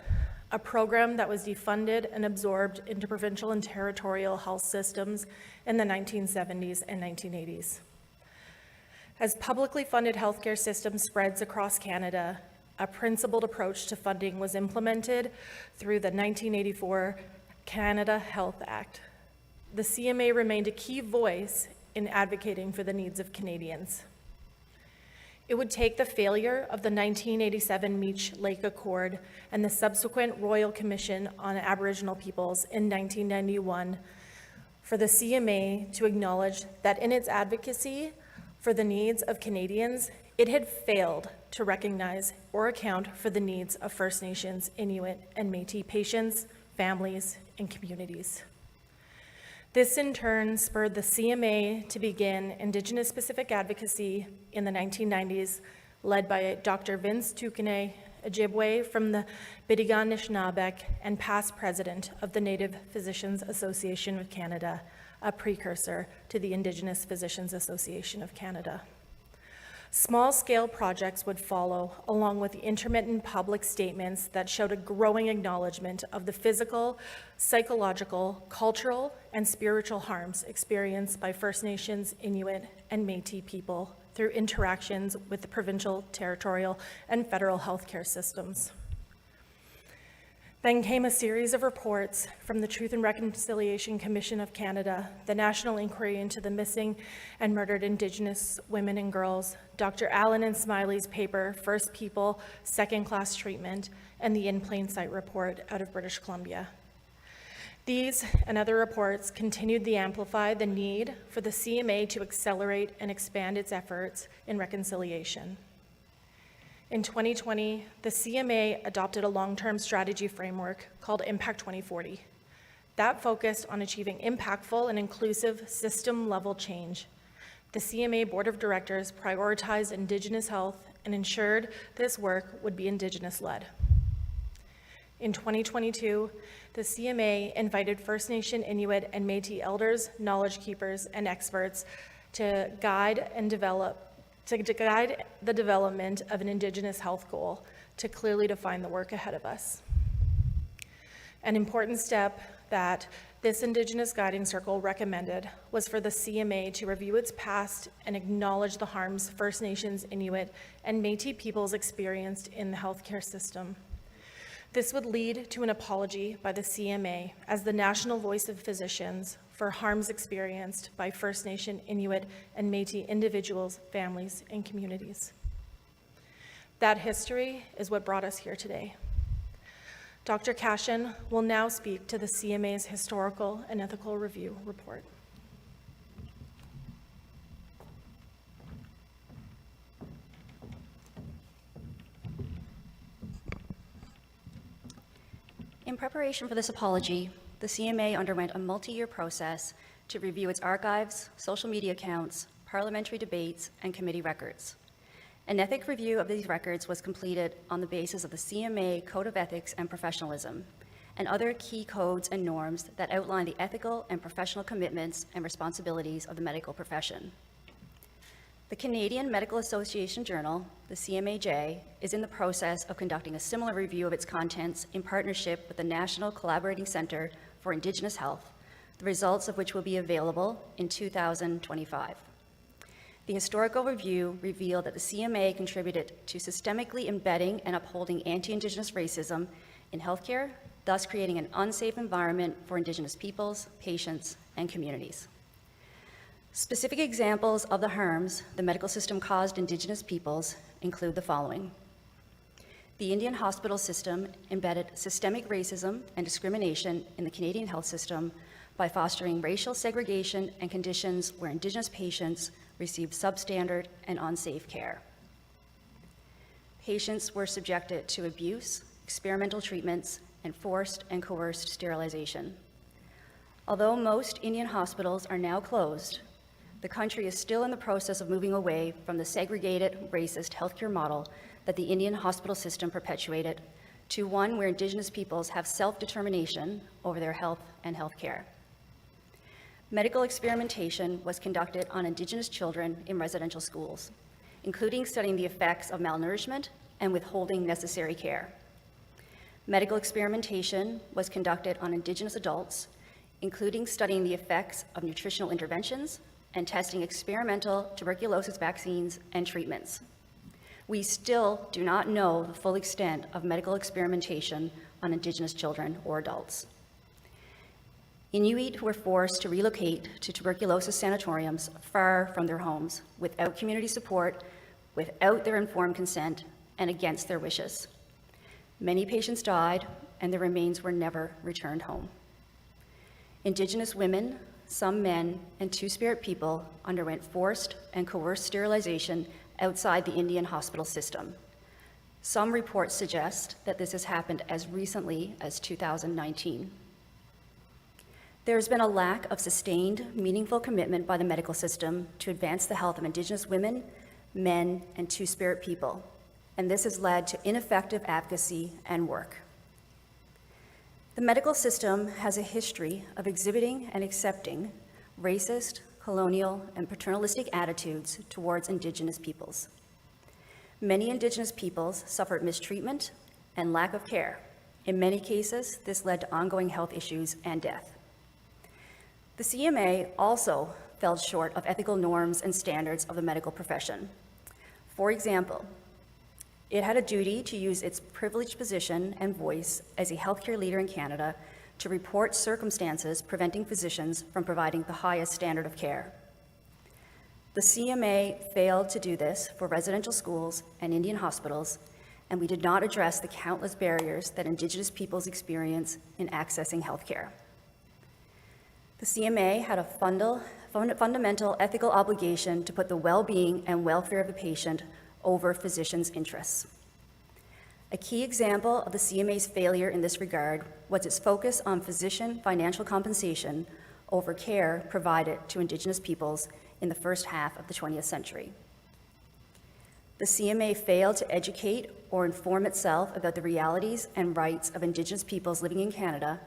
S7: a program that was defunded and absorbed into provincial and territorial health systems in the 1970s and 1980s. As publicly funded healthcare system spreads across Canada, a principled approach to funding was implemented through the 1984 Canada Health Act. The CMA remained a key voice in advocating for the needs of Canadians. It would take the failure of the 1987 Meech Lake Accord and the subsequent Royal Commission on Aboriginal Peoples in 1991 for the CMA to acknowledge that in its advocacy for the needs of Canadians, it had failed to recognize or account for the needs of First Nations, Inuit, and Métis patients, families, and communities. This in turn spurred the CMA to begin Indigenous-specific advocacy in the 1990s, led by Dr. Vince Tukane Ojibwe from the Bidigan Nishnabek and past president of the Native Physicians Association of Canada, a precursor to the Indigenous Physicians Association of Canada. Small-scale projects would follow, along with intermittent public statements that showed a growing acknowledgement of the physical, psychological, cultural, and spiritual harms experienced by First Nations, Inuit, and Métis people through interactions with the provincial, territorial, and federal healthcare systems. Then came a series of reports from the Truth and Reconciliation Commission of Canada, the National Inquiry into the Missing and Murdered Indigenous Women and Girls, Dr. Allen and Smiley's paper, First People, Second Class Treatment, and the In Plain Sight report out of British Columbia. These and other reports continued to amplify the need for the CMA to accelerate and expand its efforts in reconciliation. In 2020, the CMA adopted a long-term strategy framework called Impact 2040 that focused on achieving impactful and inclusive system-level change. The CMA Board of Directors prioritized Indigenous health and ensured this work would be Indigenous-led. In 2022, the CMA invited First Nation, Inuit, and Métis elders, knowledge keepers, and experts to guide the development of an Indigenous health goal to clearly define the work ahead of us. An important step that this Indigenous Guiding Circle recommended was for the CMA to review its past and acknowledge the harms First Nations, Inuit, and Métis peoples experienced in the healthcare system. This would lead to an apology by the CMA as the national voice of physicians for harms experienced by First Nation, Inuit, and Métis individuals, families, and communities. That history is what brought us here today. Dr. Cashin will now speak to the CMA's Historical and Ethical Review report.
S8: In preparation for this apology, the CMA underwent a multi-year process to review its archives, social media accounts, parliamentary debates, and committee records. An ethic review of these records was completed on the basis of the CMA Code of Ethics and Professionalism and other key codes and norms that outline the ethical and professional commitments and responsibilities of the medical profession. The Canadian Medical Association Journal, the CMAJ, is in the process of conducting a similar review of its contents in partnership with the National Collaborating Centre for Indigenous Health, the results of which will be available in 2025. The historical review revealed that the CMA contributed to systemically embedding and upholding anti-Indigenous racism in healthcare, thus creating an unsafe environment for Indigenous peoples, patients, and communities. Specific examples of the harms the medical system caused Indigenous peoples include the following. The Indian hospital system embedded systemic racism and discrimination in the Canadian health system by fostering racial segregation and conditions where Indigenous patients received substandard and unsafe care. Patients were subjected to abuse, experimental treatments, and forced and coerced sterilization. Although most Indian hospitals are now closed, the country is still in the process of moving away from the segregated, racist healthcare model that the Indian hospital system perpetuated to one where Indigenous peoples have self-determination over their health and health care. Medical experimentation was conducted on Indigenous children in residential schools, including studying the effects of malnourishment and withholding necessary care. Medical experimentation was conducted on Indigenous adults, including studying the effects of nutritional interventions and testing experimental tuberculosis vaccines and treatments. We still do not know the full extent of medical experimentation on Indigenous children or adults. Inuit were forced to relocate to tuberculosis sanatoriums far from their homes, without community support, without their informed consent, and against their wishes. Many patients died, and their remains were never returned home. Indigenous women, some men, and Two-Spirit people underwent forced and coerced sterilization outside the Indian hospital system. Some reports suggest that this has happened as recently as 2019. There has been a lack of sustained, meaningful commitment by the medical system to advance the health of Indigenous women, men, and Two-Spirit people, and this has led to ineffective advocacy and work. The medical system has a history of exhibiting and accepting racist, colonial, and paternalistic attitudes towards Indigenous peoples. Many Indigenous peoples suffered mistreatment and lack of care. In many cases, this led to ongoing health issues and death. The CMA also fell short of ethical norms and standards of the medical profession. For example, it had a duty to use its privileged position and voice as a healthcare leader in Canada to report circumstances preventing physicians from providing the highest standard of care. The CMA failed to do this for residential schools and Indian hospitals, and we did not address the countless barriers that Indigenous peoples experience in accessing healthcare. The CMA had a fundamental ethical obligation to put the well-being and welfare of the patient over physicians' interests. A key example of the CMA's failure in this regard was its focus on physician financial compensation over care provided to Indigenous peoples in the first half of the 20th century. The CMA failed to educate or inform itself about the realities and rights of Indigenous peoples living in Canada,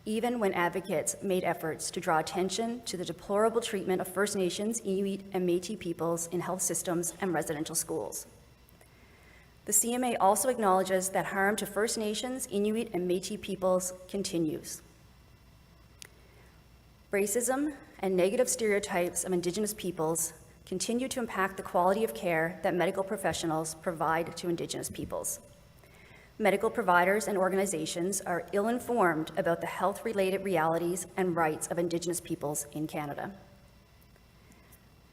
S8: even when advocates made efforts to draw attention to the deplorable treatment of First Nations, Inuit, and Métis peoples in health systems and residential schools. The CMA also acknowledges that harm to First Nations, Inuit, and Métis peoples continues. Racism and negative stereotypes of Indigenous peoples continue to impact the quality of care that medical professionals provide to Indigenous peoples. Medical providers and organizations are ill-informed about the health-related realities and rights of Indigenous peoples in Canada.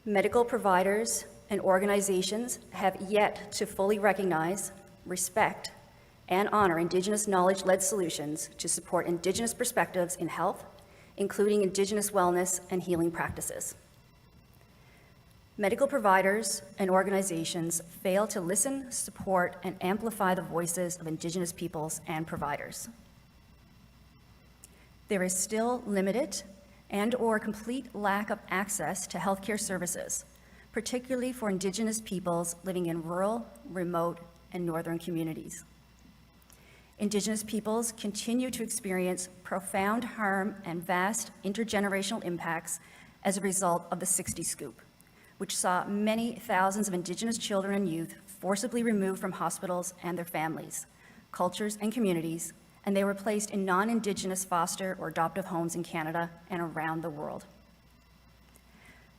S8: Medical providers and organizations have yet to fully recognize, respect, and honor Indigenous knowledge-led solutions to support Indigenous perspectives in health, including Indigenous wellness and healing practices. Medical providers and organizations fail to listen, support, and amplify the voices of Indigenous peoples and providers. There is still limited and/or complete lack of access to healthcare services, particularly for Indigenous peoples living in rural, remote, and northern communities. Indigenous peoples continue to experience profound harm and vast intergenerational impacts as a result of the 60 Scoop, which saw many thousands of Indigenous children and youth forcibly removed from hospitals and their families, cultures, and communities, and they were placed in non-Indigenous foster or adoptive homes in Canada and around the world.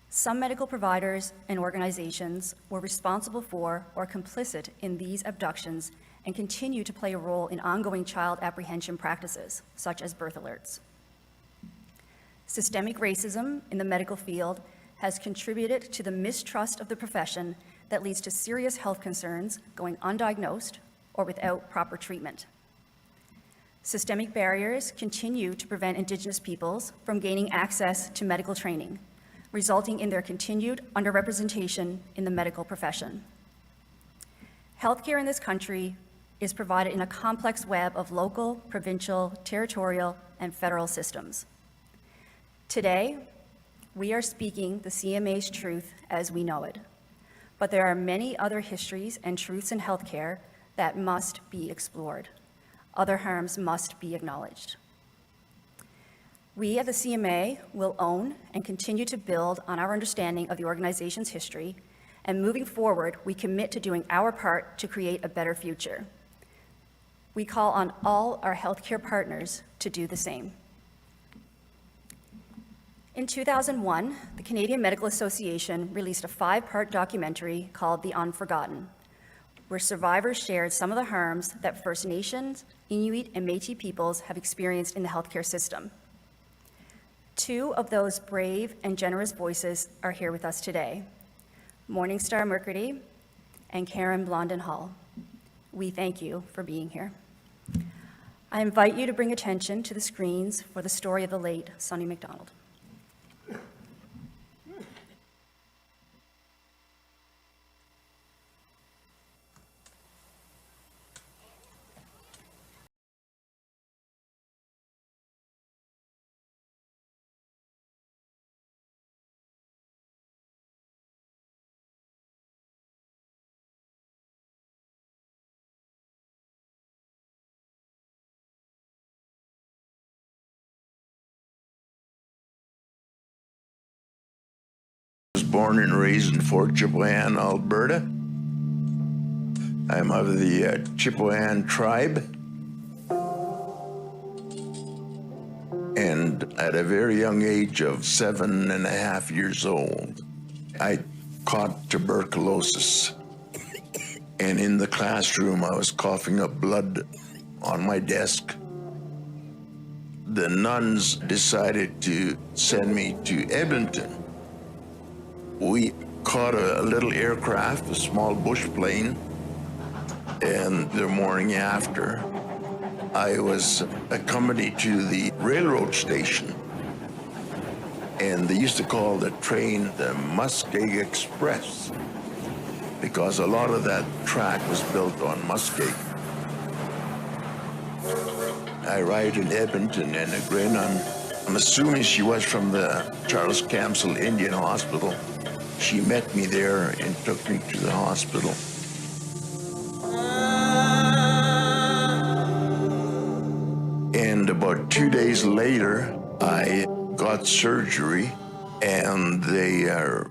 S8: Some medical providers and organizations were responsible for or complicit in these abductions and continue to play a role in ongoing child apprehension practices, such as birth alerts. Systemic racism in the medical field has contributed to the mistrust of the profession that leads to serious health concerns going undiagnosed or without proper treatment. Systemic barriers continue to prevent Indigenous peoples from gaining access to medical training, resulting in their continued underrepresentation in the medical profession. Healthcare in this country is provided in a complex web of local, provincial, territorial, and federal systems. Today, we are speaking the CMA's truth as we know it, but there are many other histories and truths in healthcare that must be explored. Other harms must be acknowledged. We at the CMA will own and continue to build on our understanding of the organization's history, and moving forward, we commit to doing our part to create a better future. We call on all our healthcare partners to do the same. In 2001, the Canadian Medical Association released a 5-part documentary called The Unforgotten, where survivors shared some of the harms that First Nations, Inuit, and Métis peoples have experienced in the healthcare system. 2 of those brave and generous voices are here with us today, Morningstar Mercredi and Karen Blondin Hall. We thank you for being here. I invite you to bring attention to the screens for the story of the late Sonny MacDonald.
S10: I was born and raised in Fort Chipewyan, Alberta. I'm of the Chipewyan tribe. And at a very young age of 7.5 years old, I caught tuberculosis. And in the classroom, I was coughing up blood on my desk. The nuns decided to send me to Edmonton. We caught a little aircraft, a small bush plane, and the morning after, I was accompanied to the railroad station. And they used to call the train the Muskeg Express, because a lot of that track was built on muskeg. I arrived in Edmonton, and I'm assuming she was from the Charles Camsell Indian Hospital. She met me there and took me to the hospital. And about 2 days later, I got surgery, and they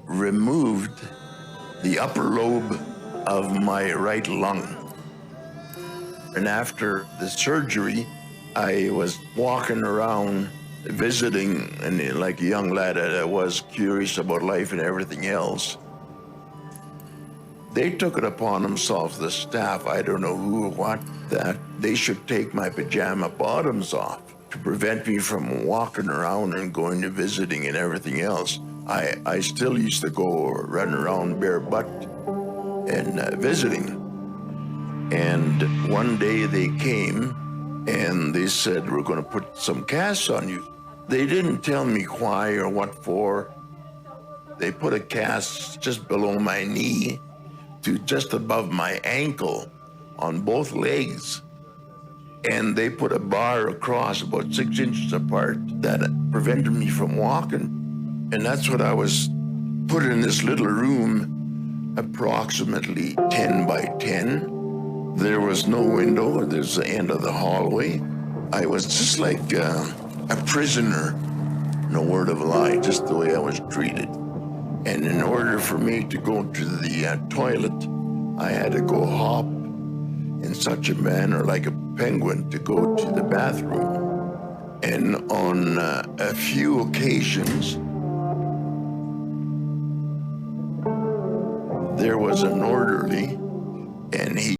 S10: removed the upper lobe of my right lung. And after the surgery, I was walking around visiting, and like a young lad that I was curious about life and everything else, they took it upon themselves, the staff, I don't know who or what, that they should take my pajama bottoms off to prevent me from walking around and going to visiting and everything else. I still used to go run around bare butt and visiting. And one day they came and they said, we're going to put some casts on you. They didn't tell me why or what for. They put a cast just below my knee to just above my ankle on both legs. And they put a bar across about 6 inches apart that prevented me from walking. And that's what I was put in this little room, approximately 10 by 10. There was no window. There's the end of the hallway. I was just like a prisoner, no word of a lie, just the way I was treated. And in order for me to go to the toilet, I had to go hop in such a manner like a penguin to go to the bathroom. And on a few occasions, there was an orderly, and he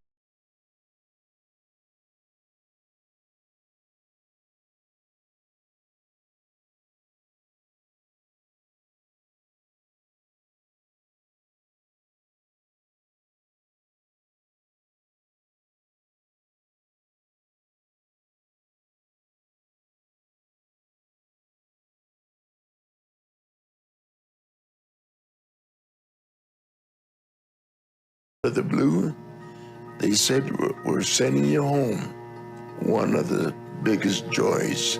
S10: the blue, they said, we're sending you home. One of the biggest joys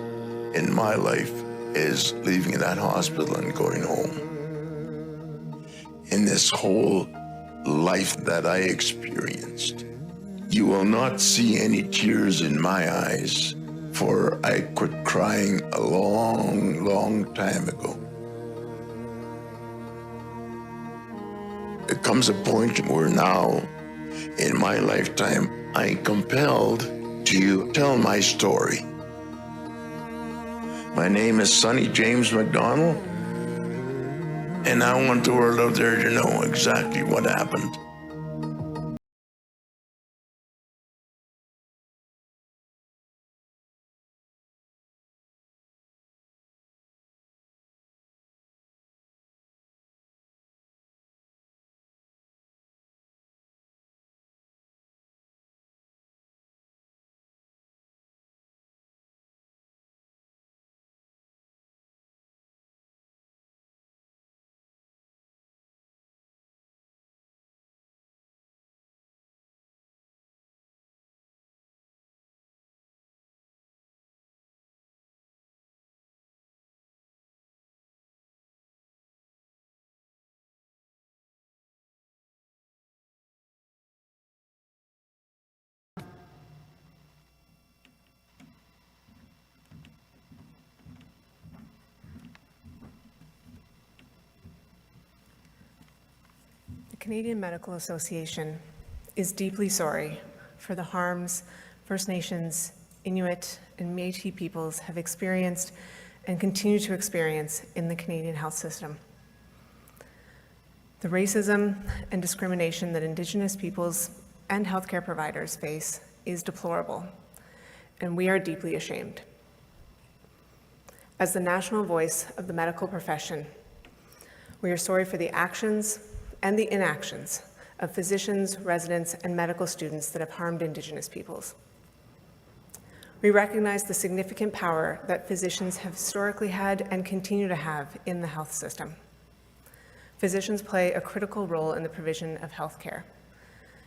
S10: in my life is leaving that hospital and going home. In this whole life that I experienced, you will not see any tears in my eyes, for I quit crying a long, long time ago. There comes a point where now, in my lifetime, I'm compelled to tell my story. My name is Sonny James McDonald, and I want the world out there to know exactly what happened.
S9: The Canadian Medical Association is deeply sorry for the harms First Nations, Inuit and Métis peoples have experienced and continue to experience in the Canadian health system. The racism and discrimination that Indigenous peoples and healthcare providers face is deplorable, and we are deeply ashamed. As the national voice of the medical profession, we are sorry for the actions and the inactions of physicians, residents, and medical students that have harmed Indigenous peoples. We recognize the significant power that physicians have historically had and continue to have in the health system. Physicians play a critical role in the provision of health care,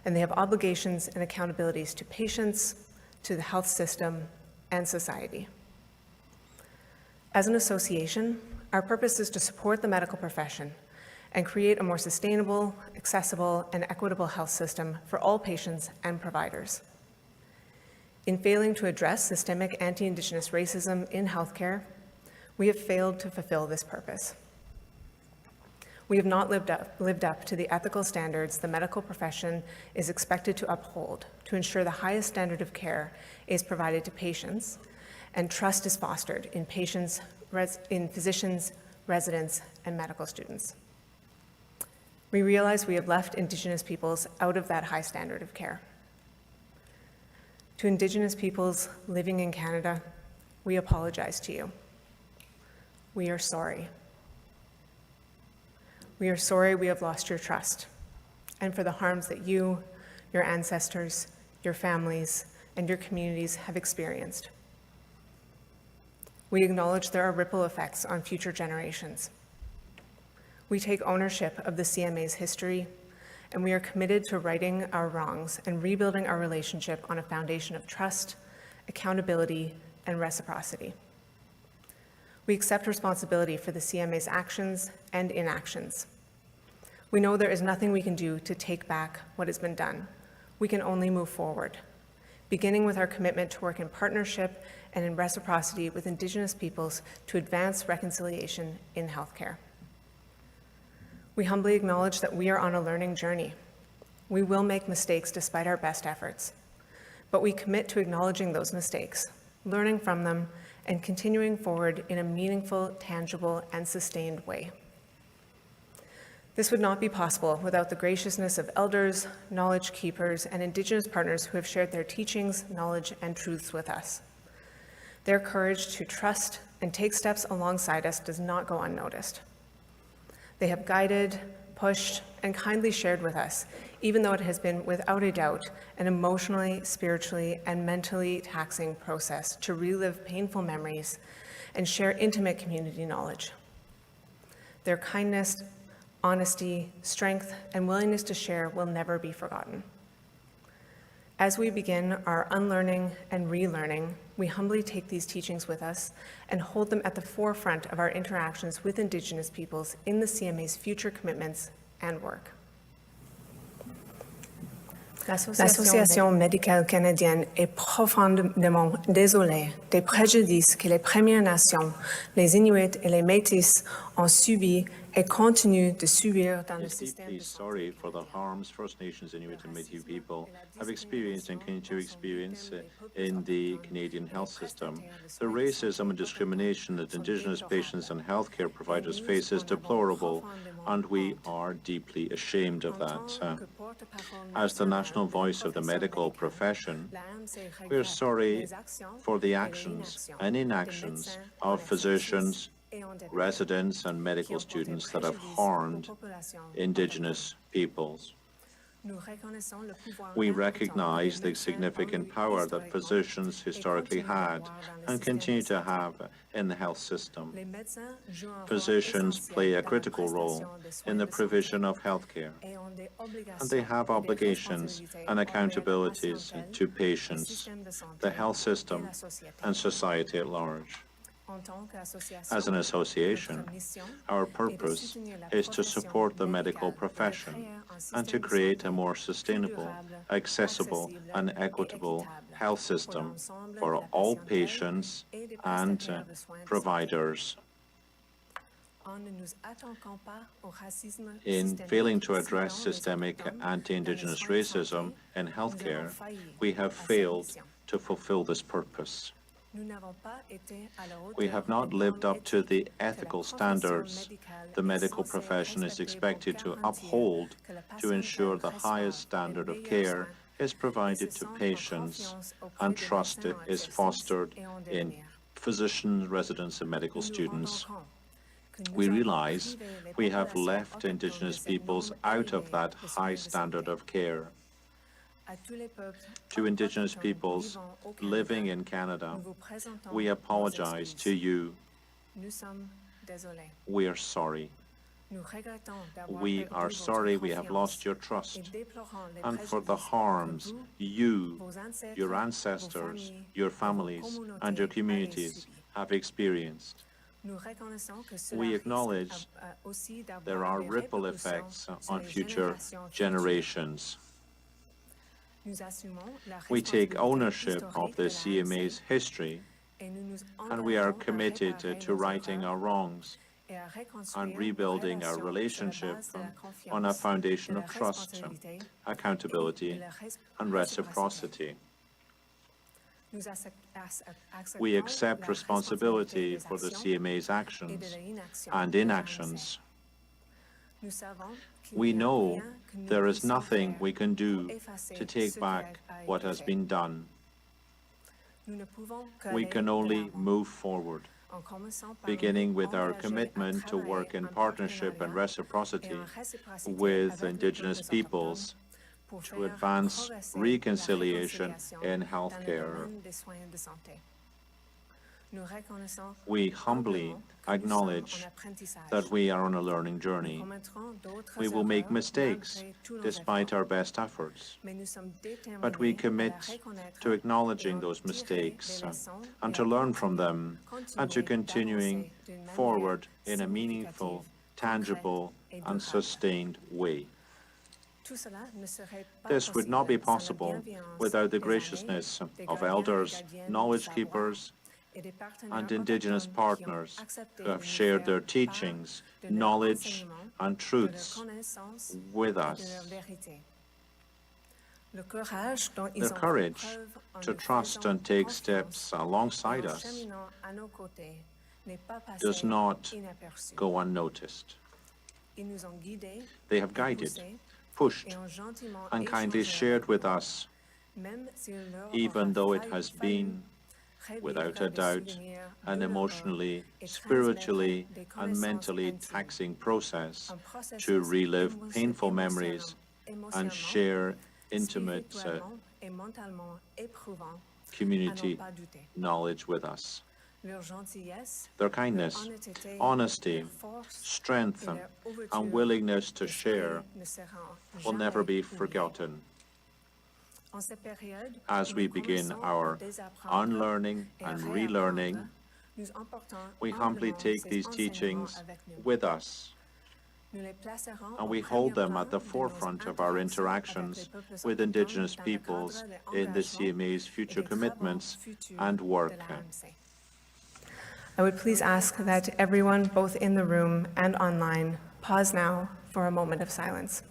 S9: and they have obligations and accountabilities to patients, to the health system, and society. As an association, our purpose is to support the medical profession and create a more sustainable, accessible, and equitable health system for all patients and providers. In failing to address systemic anti-Indigenous racism in healthcare, we have failed to fulfill this purpose. We have not lived up to the ethical standards the medical profession is expected to uphold to ensure the highest standard of care is provided to patients and trust is fostered in patients, in physicians, residents, and medical students. We realize we have left Indigenous peoples out of that high standard of care. To Indigenous peoples living in Canada, we apologize to you. We are sorry. We are sorry we have lost your trust and for the harms that you, your ancestors, your families, and your communities have experienced. We acknowledge there are ripple effects on future generations. We take ownership of the CMA's history, and we are committed to righting our wrongs and rebuilding our relationship on a foundation of trust, accountability, and reciprocity. We accept responsibility for the CMA's actions and inactions. We know there is nothing we can do to take back what has been done. We can only move forward, beginning with our commitment to work in partnership and in reciprocity with Indigenous peoples to advance reconciliation in healthcare. We humbly acknowledge that we are on a learning journey. We will make mistakes despite our best efforts, but we commit to acknowledging those mistakes, learning from them, and continuing forward in a meaningful, tangible, and sustained way. This would not be possible without the graciousness of elders, knowledge keepers, and Indigenous partners who have shared their teachings, knowledge, and truths with us. Their courage to trust and take steps alongside us does not go unnoticed. They have guided, pushed, and kindly shared with us, even though it has been, without a doubt, an emotionally, spiritually, and mentally taxing process to relive painful memories and share intimate community knowledge. Their kindness, honesty, strength, and willingness to share will never be forgotten. As we begin our unlearning and relearning, we humbly take these teachings with us and hold them at the forefront of our interactions with Indigenous peoples in the CMA's future commitments and work. L'Association médicale canadienne est profondément désolée des préjudices que les Premières Nations, les Inuits et les Métis ont subis et continuent de subir dans le système de santé.
S11: Sorry for the harms First Nations, Inuit and Métis people have experienced and continue to experience in the Canadian health system. The racism and discrimination that Indigenous patients and healthcare providers face is deplorable, and we are deeply ashamed of that. As the national voice of the medical profession, we are sorry for the actions and inactions of physicians, residents, and medical students that have harmed Indigenous peoples. We recognize the significant power that physicians historically had and continue to have in the health system. Physicians play a critical role in the provision of health care, and they have obligations and accountabilities to patients, the health system, and society at large. As an association, our purpose is to support the medical profession and to create a more sustainable, accessible, and equitable health system for all patients and providers. In failing to address systemic anti-Indigenous racism in healthcare, we have failed to fulfill this purpose. We have not lived up to the ethical standards the medical profession is expected to uphold to ensure the highest standard of care is provided to patients and trust is fostered in physicians, residents, and medical students. We realize we have left Indigenous peoples out of that high standard of care. To Indigenous peoples living in Canada, we apologize to you. We are sorry. We are sorry we have lost your trust and for the harms you, your ancestors, your families, and your communities have experienced. We acknowledge there are ripple effects on future generations. We take ownership of the CMA's history, and we are committed to righting our wrongs and rebuilding our relationship on a foundation of trust, accountability, and reciprocity. We accept responsibility for the CMA's actions and inactions. We know there is nothing we can do to take back what has been done. We can only move forward, beginning with our commitment to work in partnership and reciprocity with Indigenous peoples to advance reconciliation in healthcare. We humbly acknowledge that we are on a learning journey. We will make mistakes despite our best efforts, but we commit to acknowledging those mistakes and to learn from them and to continuing forward in a meaningful, tangible, and sustained way. This would not be possible without the graciousness of elders, knowledge keepers, and Indigenous partners who have shared their teachings, knowledge, and truths with us. The courage to trust and take steps alongside us does not go unnoticed. They have guided, pushed, and kindly shared with us, even though it has been, without a doubt, an emotionally, spiritually, and mentally taxing process to relive painful memories and share intimate community knowledge with us. Their kindness, honesty, strength, and willingness to share will never be forgotten. As we begin our unlearning and relearning, we humbly take these teachings with us, and we hold them at the forefront of our interactions with Indigenous peoples in the CMA's future commitments and work.
S9: I would please ask that everyone, both in the room and online, pause now for a moment of silence.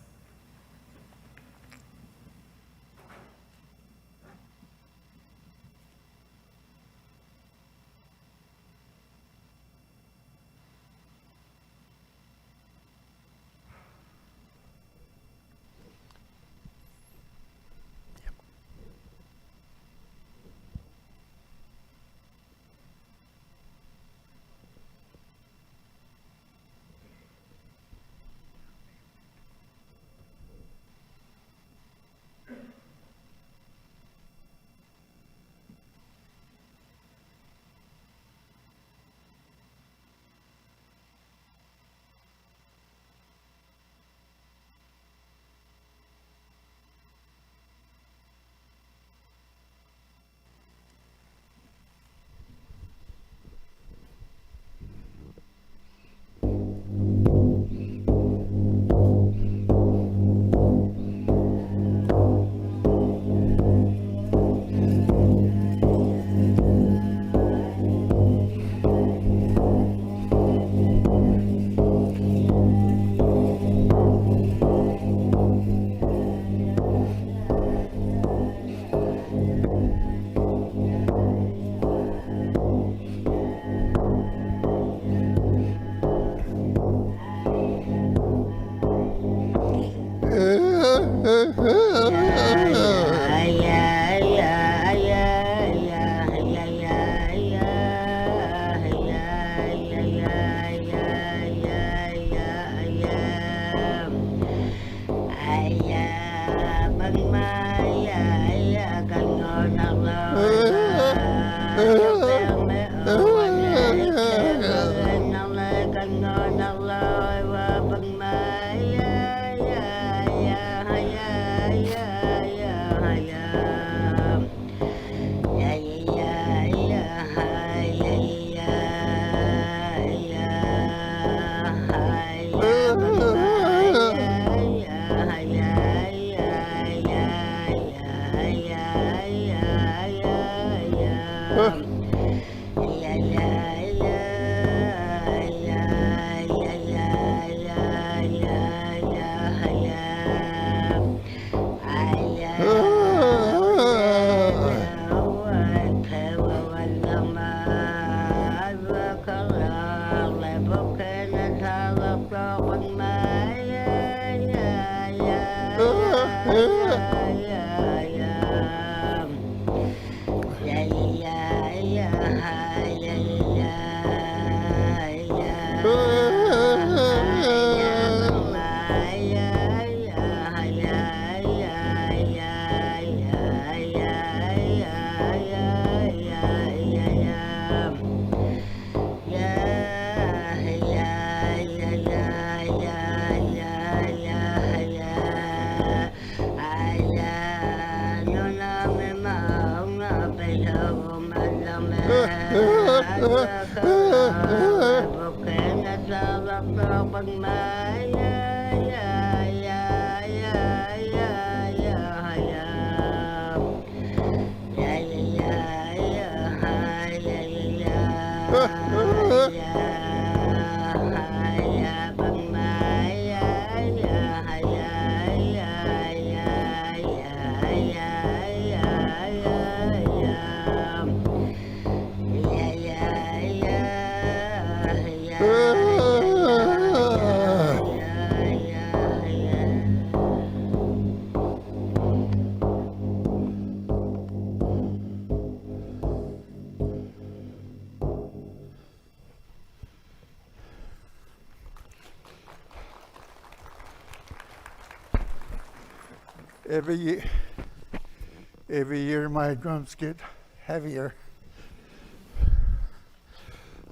S12: Every year my drums get heavier.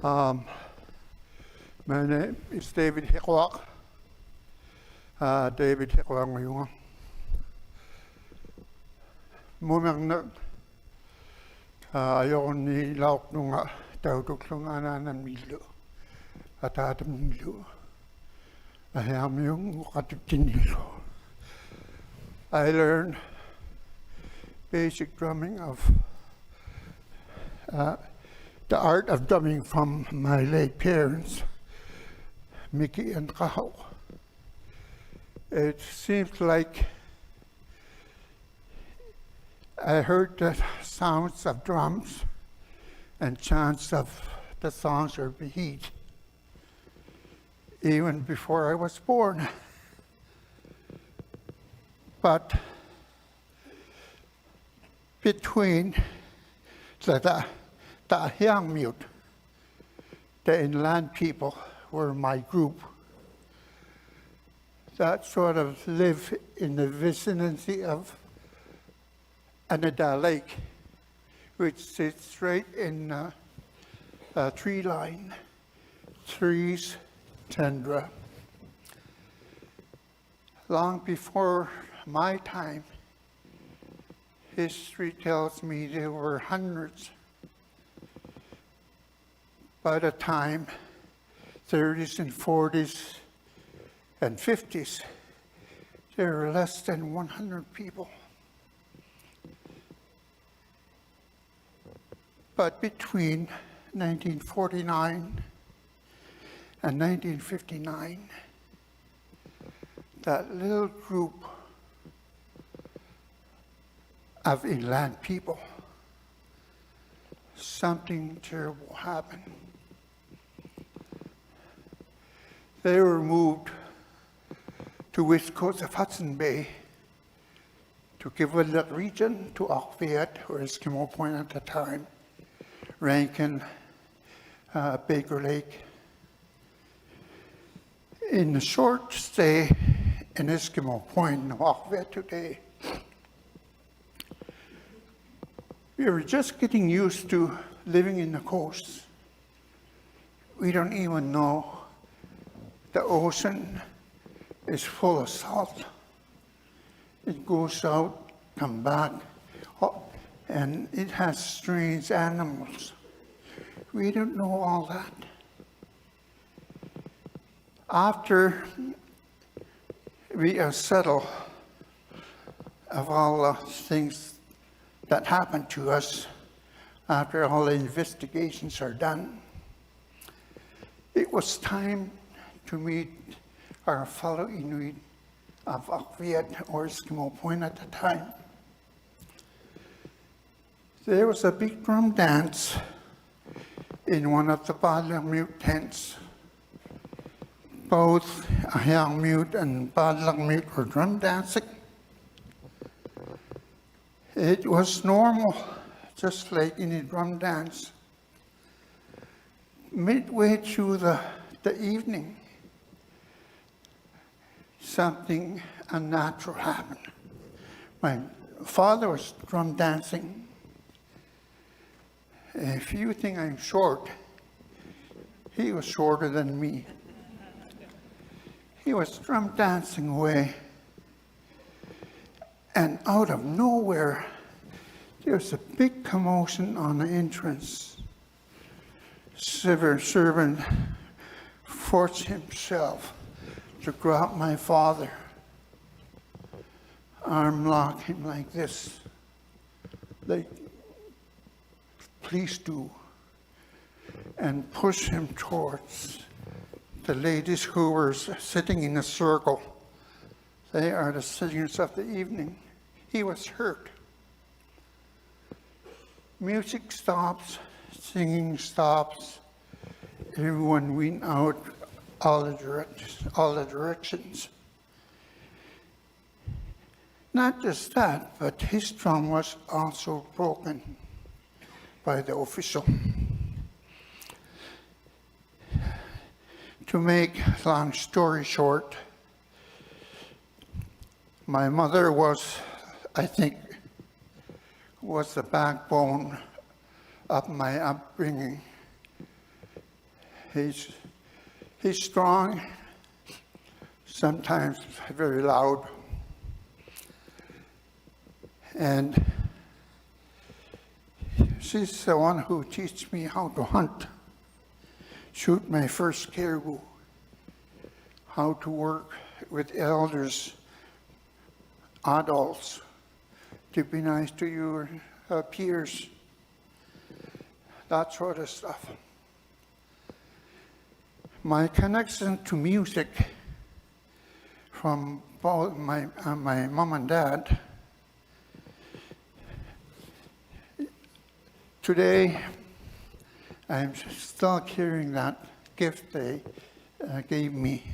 S12: My name is David Hikwak. David Hikwak ngayon. Mumang ayoko nilawak nung tawag ng ng milo at atam milo. Ayam yung katitin nilo. I learned basic drumming of the art of drumming from my late parents, Mickey and Kaho. It seems like I heard the sounds of drums and chants of the songs or beat even before I was born. But between the young mute, the inland people were my group that sort of live in the vicinity of Anada Lake, which sits right in a tree line, trees, tundra. Long before my time, history tells me there were hundreds. By the time 30s and 40s and 50s, there were less than 100 people. But between 1949 and 1959, that little group of inland people, something terrible happened. They were moved to west coast of Hudson Bay, to Kivalliq region, to Alphabet, or Eskimo Point at the time, Rankin, Baker Lake. In a short stay in Eskimo Point, Alphabet today, we were just getting used to living in the coast. We don't even know the ocean is full of salt. It goes out, come back, and it has strange animals. We don't know all that. After we are settled of all the things that happened to us, after all the investigations are done, it was time to meet our fellow Inuit of Alphabet or Eskimo Point at the time. There was a big drum dance in one of the Badlang tents. Both Ayang Mute and Badlang Mute were drum dancing. It was normal, just like any drum dance. Midway through the evening, something unnatural happened. My father was drum dancing. If you think I'm short, he was shorter than me. He was drum dancing away, and out of nowhere, there was a big commotion on the entrance. Civil servant forced himself to grab my father, arm lock him like this, like, please do, and push him towards the ladies who were sitting in a circle. They are the singers of the evening. He was hurt. Music stops, singing stops. Everyone went out all the directions. Not just that, but his drum was also broken by the official. To make a long story short, my mother was, I think, was the backbone of my upbringing. He's strong, sometimes very loud, and she's the one who teach me how to hunt, shoot my first caribou, how to work with elders, adults, to be nice to your peers, that sort of stuff. My connection to music from both my mom and dad, today I'm still carrying that gift they gave me.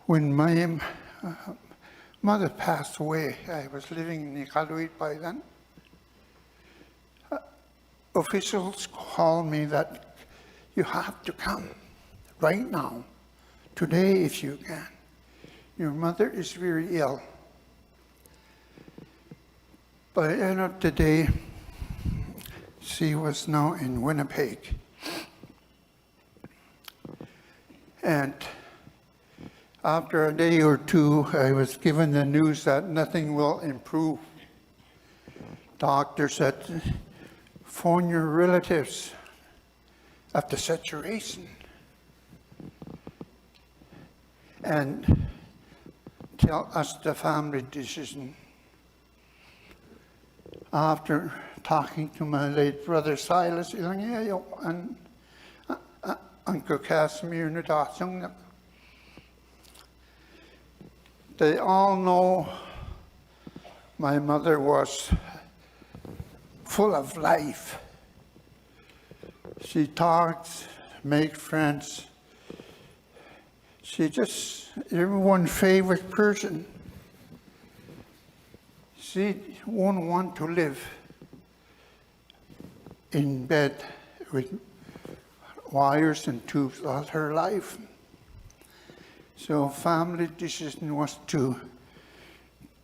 S12: When my mother passed away, I was living in Iqaluit by then. Officials called me that you have to come right now, today if you can. Your mother is very ill. By the end of the day, she was now in Winnipeg. And after a day or two, I was given the news that nothing will improve. Doctor said, phone your relatives of the situation and tell us the family decision. After talking to my late brother Silas Ilangayo and Uncle Casimir Nadasung, they all know my mother was full of life. She talked, made friends. She just everyone's favorite person. She won't want to live in bed with wires and tubes all her life. So family decision was to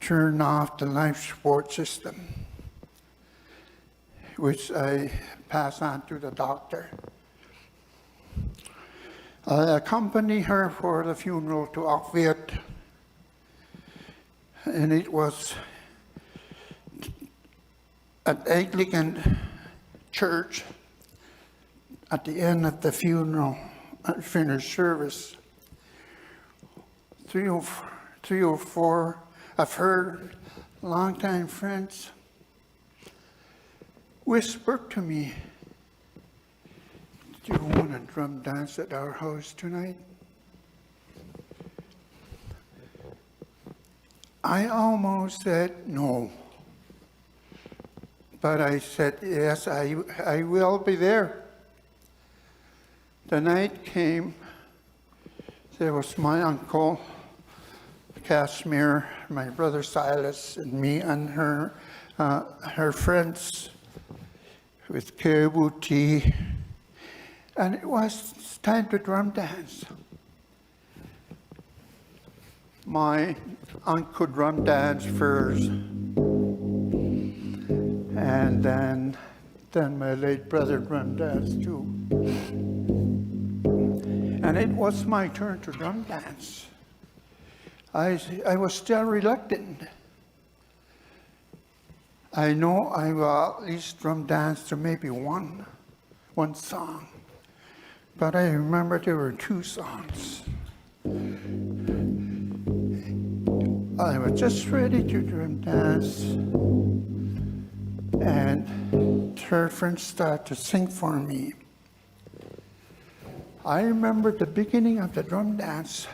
S12: turn off the life support system, which I passed on to the doctor. I accompanied her for the funeral to Akviet, and it was at Anglican Church at the end of the funeral service. Three or four of her longtime friends whispered to me, "Do you want to drum dance at our house tonight?" I almost said no, but I said, yes, I will be there. The night came, there was my uncle, Kashmir, my brother Silas, and me and her friends with caribou tea. And it was time to drum dance. My aunt could drum dance first, and then my late brother drum danced too. And it was my turn to drum dance. I was still reluctant. I know I will at least drum dance to maybe one song, but I remember there were 2 songs. I was just ready to drum dance, and her friends started to sing for me. I remember the beginning of the drum dance,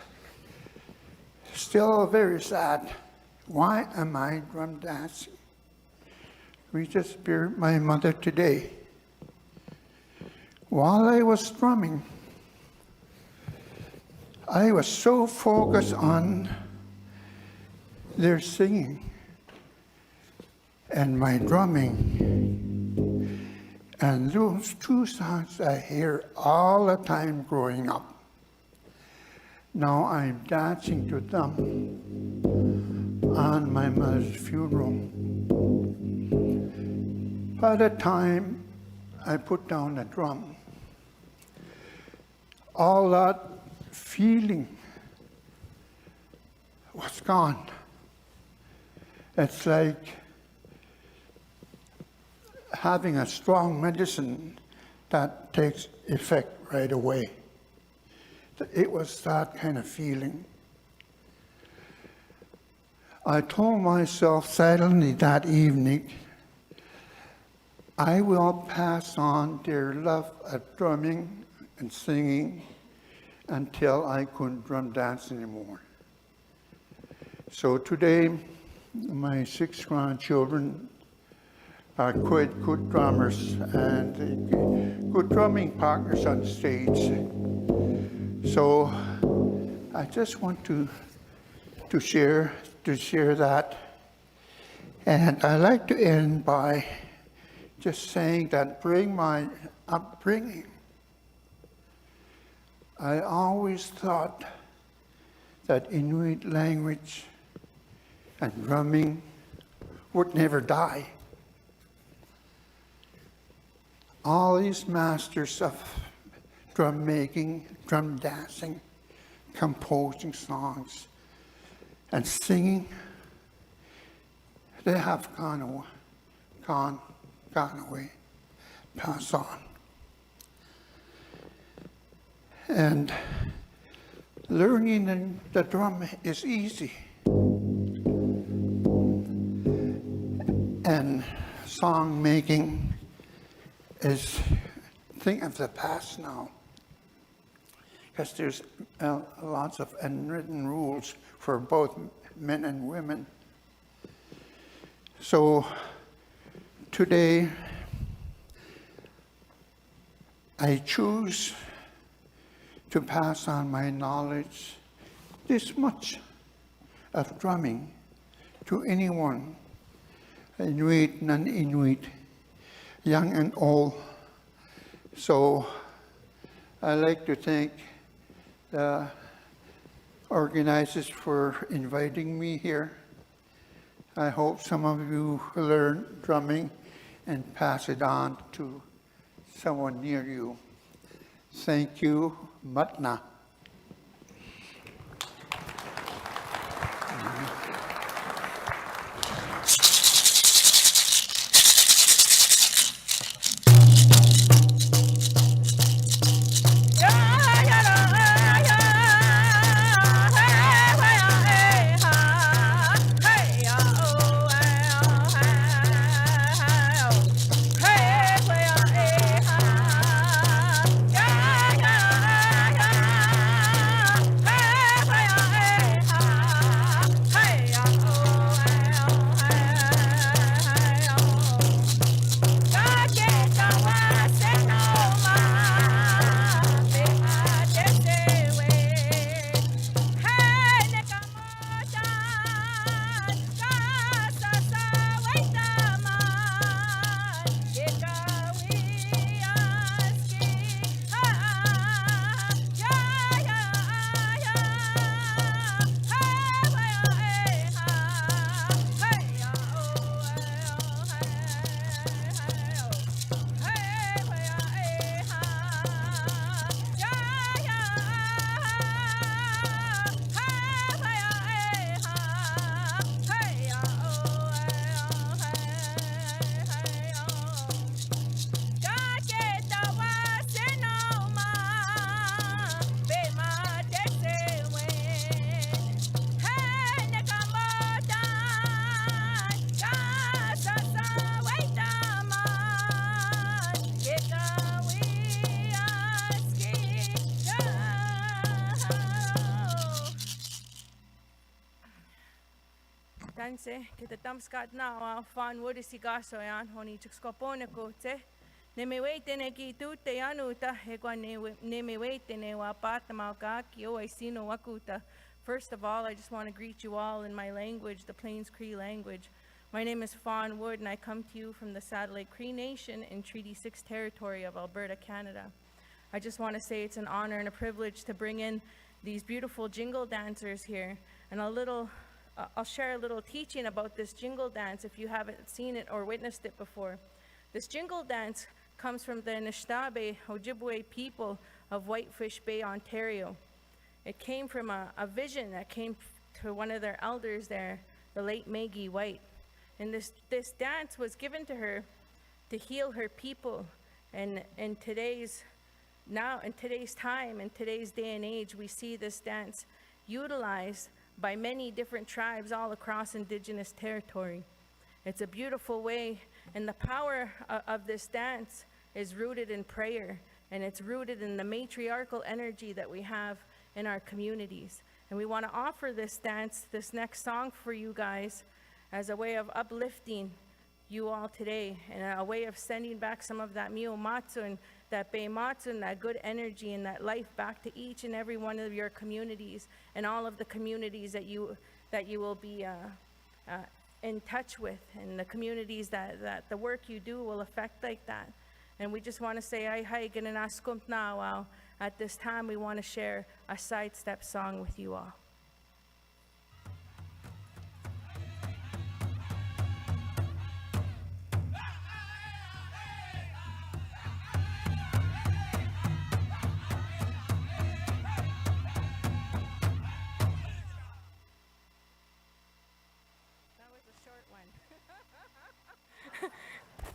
S12: still very sad. Why am I drum dancing? We just buried my mother today. While I was drumming, I was so focused on their singing and my drumming. And those 2 songs I hear all the time growing up. Now I'm dancing to them on my mother's funeral. By the time I put down the drum, all that feeling was gone. It's like having a strong medicine that takes effect right away. It was that kind of feeling. I told myself silently that evening, I will pass on their love of drumming and singing until I couldn't drum dance anymore. So today, my 6 grandchildren are quite good drummers and good drumming partners on stage. So I just want to share that. And I like to end by just saying that during my upbringing, I always thought that Inuit language and drumming would never die. All these masters of drum making, drum dancing, composing songs, and singing, they have gone away, passed on. And learning the drum is easy. And song making is a thing of the past now. Because there's lots of unwritten rules for both men and women. So today, I choose to pass on my knowledge, this much of drumming, to anyone, Inuit, non-Inuit, young and old. So I'd like to thank the organizers for inviting me here. I hope some of you learn drumming and pass it on to someone near you. Thank you. Matna.
S13: Danse, kita tamskat na fan would si gaso yan, honi chukskopone ko te. Ne me wait in a ki tu te anuta, hekwan ne me wait in a wapata maukaki, o I see no wakuta. First of all, I just want to greet you all in my language, the Plains Cree language. My name is Fawn Wood, and I come to you from the Satellite Cree Nation in Treaty 6 territory of Alberta, Canada. I just want to say it's an honor and a privilege to bring in these beautiful jingle dancers here, and I'll share a little teaching about this jingle dance if you haven't seen it or witnessed it before. This jingle dance comes from the Anishinaabe Ojibwe people of Whitefish Bay, Ontario. It came from a vision that came to one of their elders there, the late Maggie White. And this dance was given to her to heal her people. And in today's time, in today's day and age, we see this dance utilized by many different tribes all across Indigenous territory. It's a beautiful way, and the power of this dance is rooted in prayer, and it's rooted in the matriarchal energy that we have in our communities. And we want to offer this dance, this next song for you guys, as a way of uplifting you all today, and a way of sending back some of that mio matsu and that bei matsu and that good energy and that life back to each and every one of your communities and all of the communities that you will be in touch with, and the communities that the work you do will affect like that. And we just want to say ai hai gananaskumt now. At this time, we want to share a sidestep song with you all.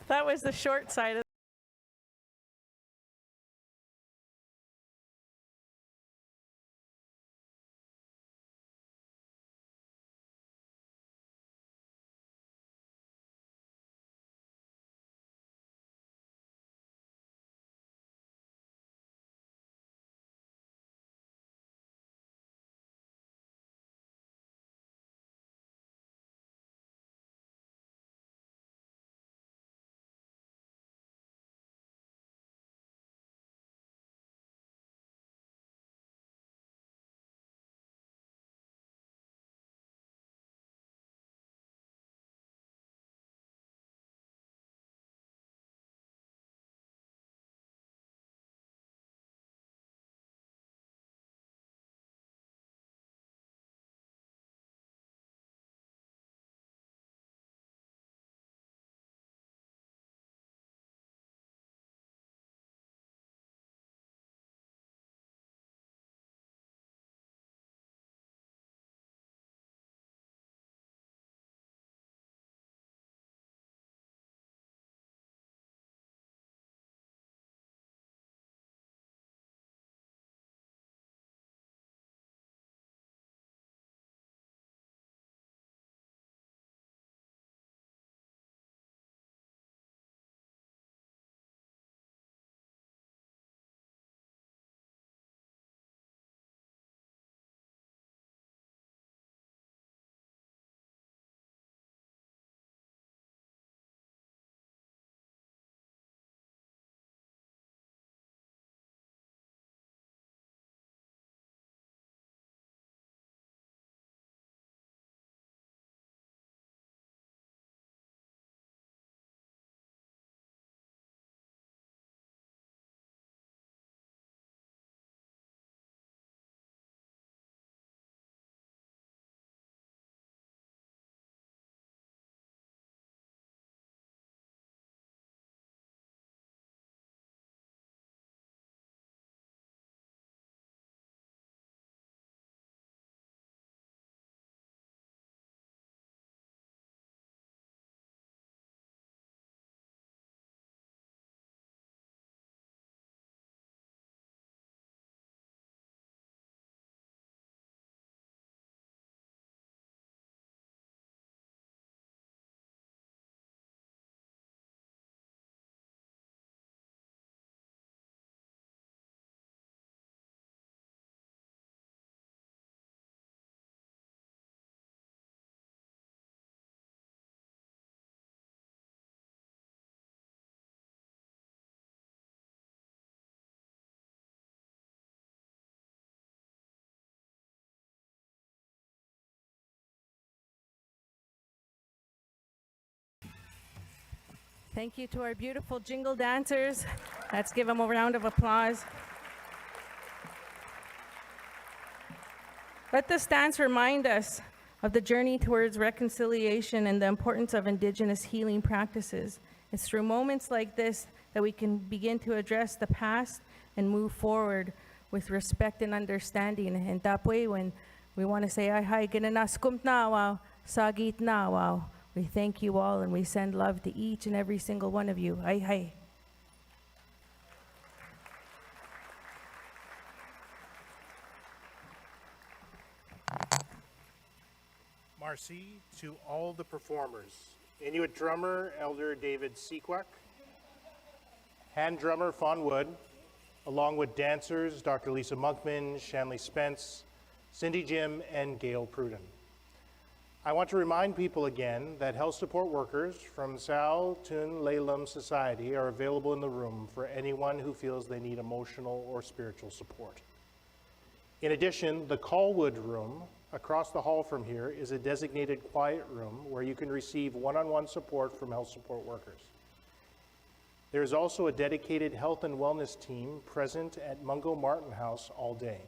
S13: That was the short side of Thank you to our beautiful jingle dancers. Let's give them a round of applause. Let this dance remind us of the journey towards reconciliation and the importance of Indigenous healing practices. It's through moments like this that we can begin to address the past and move forward with respect and understanding. And that way, when we want to say, ay hay, ginanaskum nawaw, sagit nawaw, we thank you all and we send love to each and every single one of you. Ay hay.
S6: Marcy to all the performers. Inuit drummer, Elder David Sequak, hand drummer, Fawn Wood, along with dancers, Dr. Lisa Monkman, Shanley Spence, Cindy Jim, and Gail Pruden. I want to remind people again that health support workers from Sal Tun Lalum Society are available in the room for anyone who feels they need emotional or spiritual support. In addition, the Callwood room across the hall from here is a designated quiet room where you can receive one-on-one support from health support workers. There is also a dedicated health and wellness team present at Mungo Martin House all day.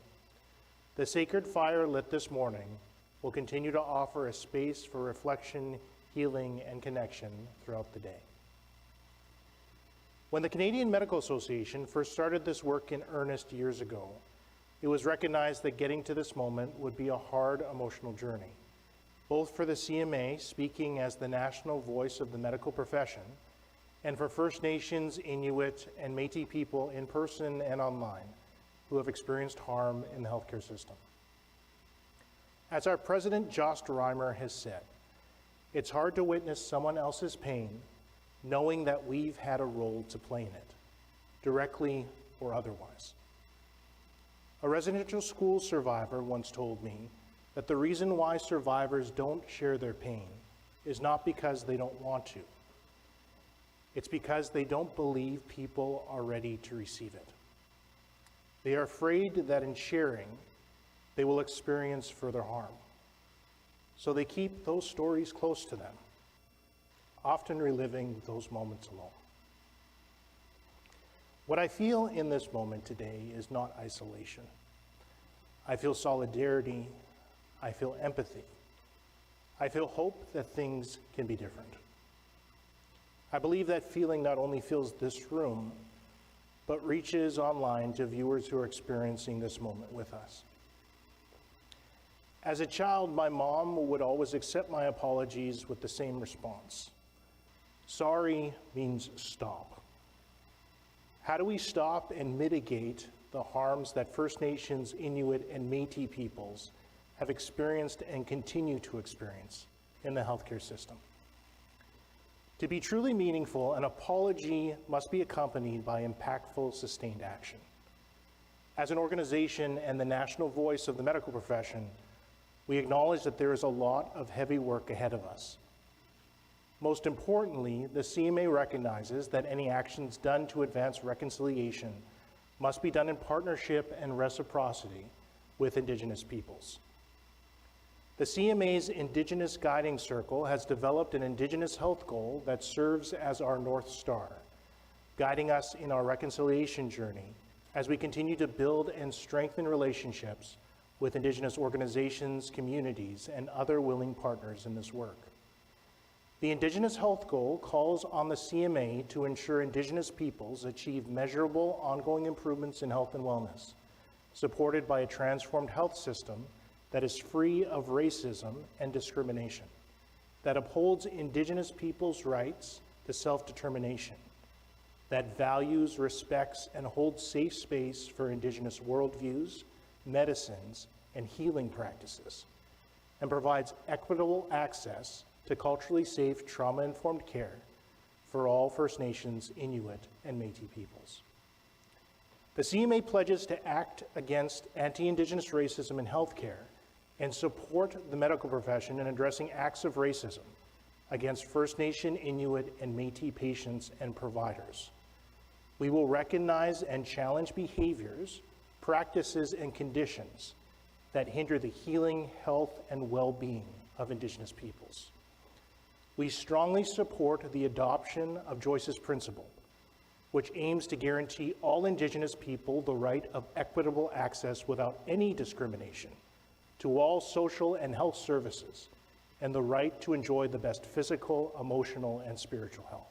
S6: The sacred fire lit this morning will continue to offer a space for reflection, healing, and connection throughout the day. When the Canadian Medical Association first started this work in earnest years ago, it was recognized that getting to this moment would be a hard emotional journey, both for the CMA, speaking as the national voice of the medical profession, and for First Nations, Inuit, and Métis people in person and online who have experienced harm in the healthcare system. As our president, Jost Reimer, has said, it's hard to witness someone else's pain knowing that we've had a role to play in it, directly or otherwise. A residential school survivor once told me that the reason why survivors don't share their pain is not because they don't want to. It's because they don't believe people are ready to receive it. They are afraid that in sharing, they will experience further harm. So they keep those stories close to them, often reliving those moments alone. What I feel in this moment today is not isolation. I feel solidarity, I feel empathy. I feel hope that things can be different. I believe that feeling not only fills this room, but reaches online to viewers who are experiencing this moment with us. As a child, my mom would always accept my apologies with the same response. Sorry means stop. How do we stop and mitigate the harms that First Nations, Inuit, and Métis peoples have experienced and continue to experience in the healthcare system? To be truly meaningful, an apology must be accompanied by impactful, sustained action. As an organization and the national voice of the medical profession, we acknowledge that there is a lot of heavy work ahead of us. Most importantly, the CMA recognizes that any actions done to advance reconciliation must be done in partnership and reciprocity with Indigenous peoples. The CMA's Indigenous Guiding Circle has developed an Indigenous health goal that serves as our North Star, guiding us in our reconciliation journey as we continue to build and strengthen relationships with Indigenous organizations, communities, and other willing partners in this work. The Indigenous Health Goal calls on the CMA to ensure Indigenous peoples achieve measurable ongoing improvements in health and wellness, supported by a transformed health system that is free of racism and discrimination, that upholds Indigenous peoples' rights to self-determination, that values, respects, and holds safe space for Indigenous worldviews, medicines, and healing practices, and provides equitable access to culturally safe, trauma-informed care for all First Nations, Inuit, and Métis peoples. The CMA pledges to act against anti-Indigenous racism in healthcare and support the medical profession in addressing acts of racism against First Nation, Inuit, and Métis patients and providers. We will recognize and challenge behaviors, practices, and conditions that hinder the healing, health, and well-being of Indigenous peoples. We strongly support the adoption of Joyce's principle, which aims to guarantee all Indigenous people the right of equitable access without any discrimination to all social and health services, and the right to enjoy the best physical, emotional, and spiritual health.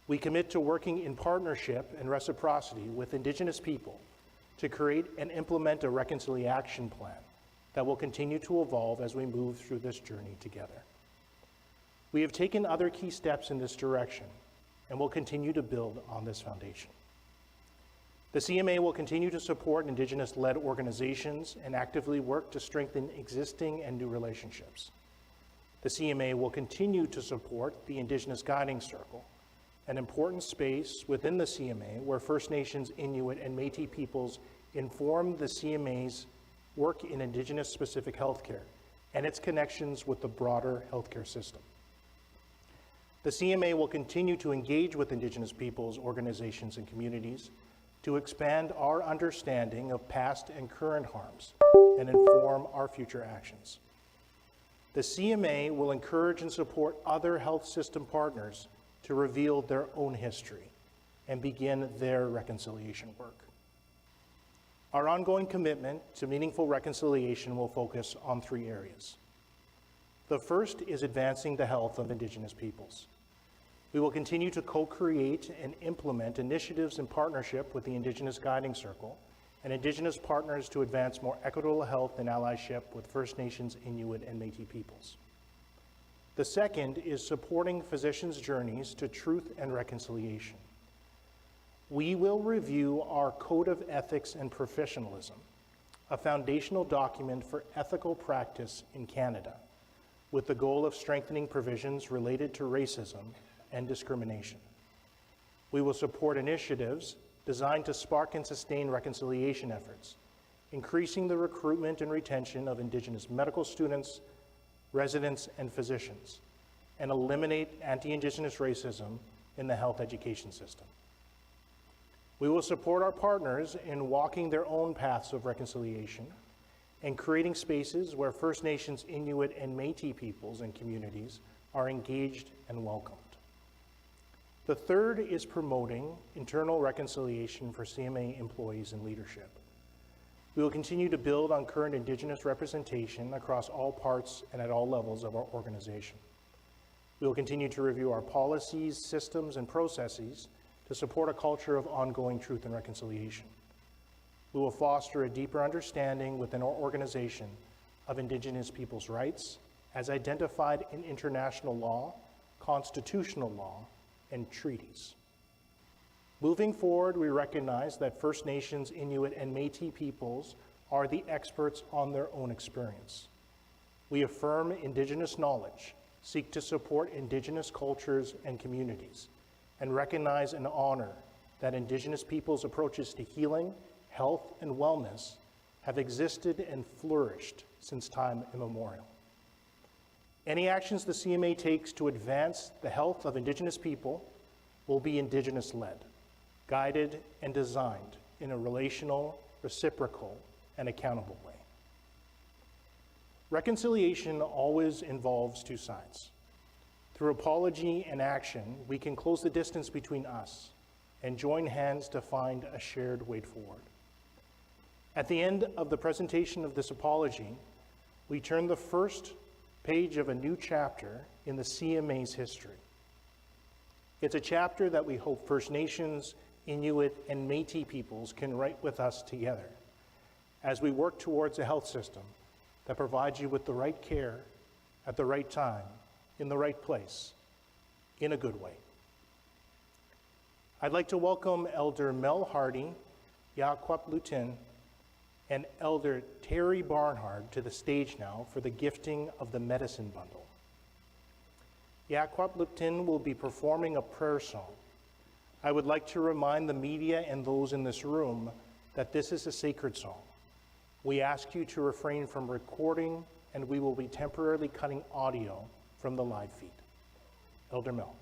S6: We commit to working in partnership and reciprocity with Indigenous people to create and implement a reconciliation plan that will continue to evolve as we move through this journey together. We have taken other key steps in this direction and will continue to build on this foundation. The CMA will continue to support Indigenous-led organizations and actively work to strengthen existing and new relationships. The CMA will continue to support the Indigenous Guiding Circle, an important space within the CMA where First Nations, Inuit, and Métis peoples inform the CMA's work in Indigenous-specific healthcare and its connections with the broader healthcare system. The CMA will continue to engage with Indigenous peoples, organizations, and communities to expand our understanding of past and current harms and inform our future actions. The CMA will encourage and support other health system partners to reveal their own history and begin their reconciliation work. Our ongoing commitment to meaningful reconciliation will focus on 3 areas. The first is advancing the health of Indigenous peoples. We will continue to co-create and implement initiatives in partnership with the Indigenous Guiding Circle and Indigenous partners to advance more equitable health and allyship with First Nations, Inuit, and Métis peoples. The second is supporting physicians' journeys to truth and reconciliation. We will review our Code of Ethics and Professionalism, a foundational document for ethical practice in Canada, with the goal of strengthening provisions related to racism and discrimination. We will support initiatives designed to spark and sustain reconciliation efforts, increasing the recruitment and retention of Indigenous medical students, residents, and physicians, and eliminate anti-Indigenous racism in the health education system. We will support our partners in walking their own paths of reconciliation and creating spaces where First Nations, Inuit, and Métis peoples and communities are engaged and welcomed. The third is promoting internal reconciliation for CMA employees and leadership. We will continue to build on current Indigenous representation across all parts and at all levels of our organization. We will continue to review our policies, systems, and processes to support a culture of ongoing truth and reconciliation. We will foster a deeper understanding within our organization of Indigenous peoples' rights as identified in international law, constitutional law, and treaties. Moving forward, we recognize that First Nations, Inuit, and Métis peoples are the experts on their own experience. We affirm Indigenous knowledge, seek to support Indigenous cultures and communities, and recognize and honor that Indigenous peoples' approaches to healing, health, and wellness have existed and flourished since time immemorial. Any actions the CMA takes to advance the health of Indigenous people will be Indigenous-led, guided and designed in a relational, reciprocal, and accountable way. Reconciliation always involves 2 sides. Through apology and action, we can close the distance between us and join hands to find a shared way forward. At the end of the presentation of this apology, we turn the first page of a new chapter in the CMA's history. It's a chapter that we hope First Nations, Inuit, and Métis peoples can write with us together as we work towards a health system that provides you with the right care at the right time, in the right place, in a good way. I'd like to welcome Elder Mel Hardy, Yaquap Lutin, and Elder Terry Barnhart to the stage now for the gifting of the medicine bundle. Yaquap Lutin will be performing a prayer song. I would like to remind the media and those in this room that this is a sacred song. We ask you to refrain from recording, and we will be temporarily cutting audio from the live feed. Elder Mel.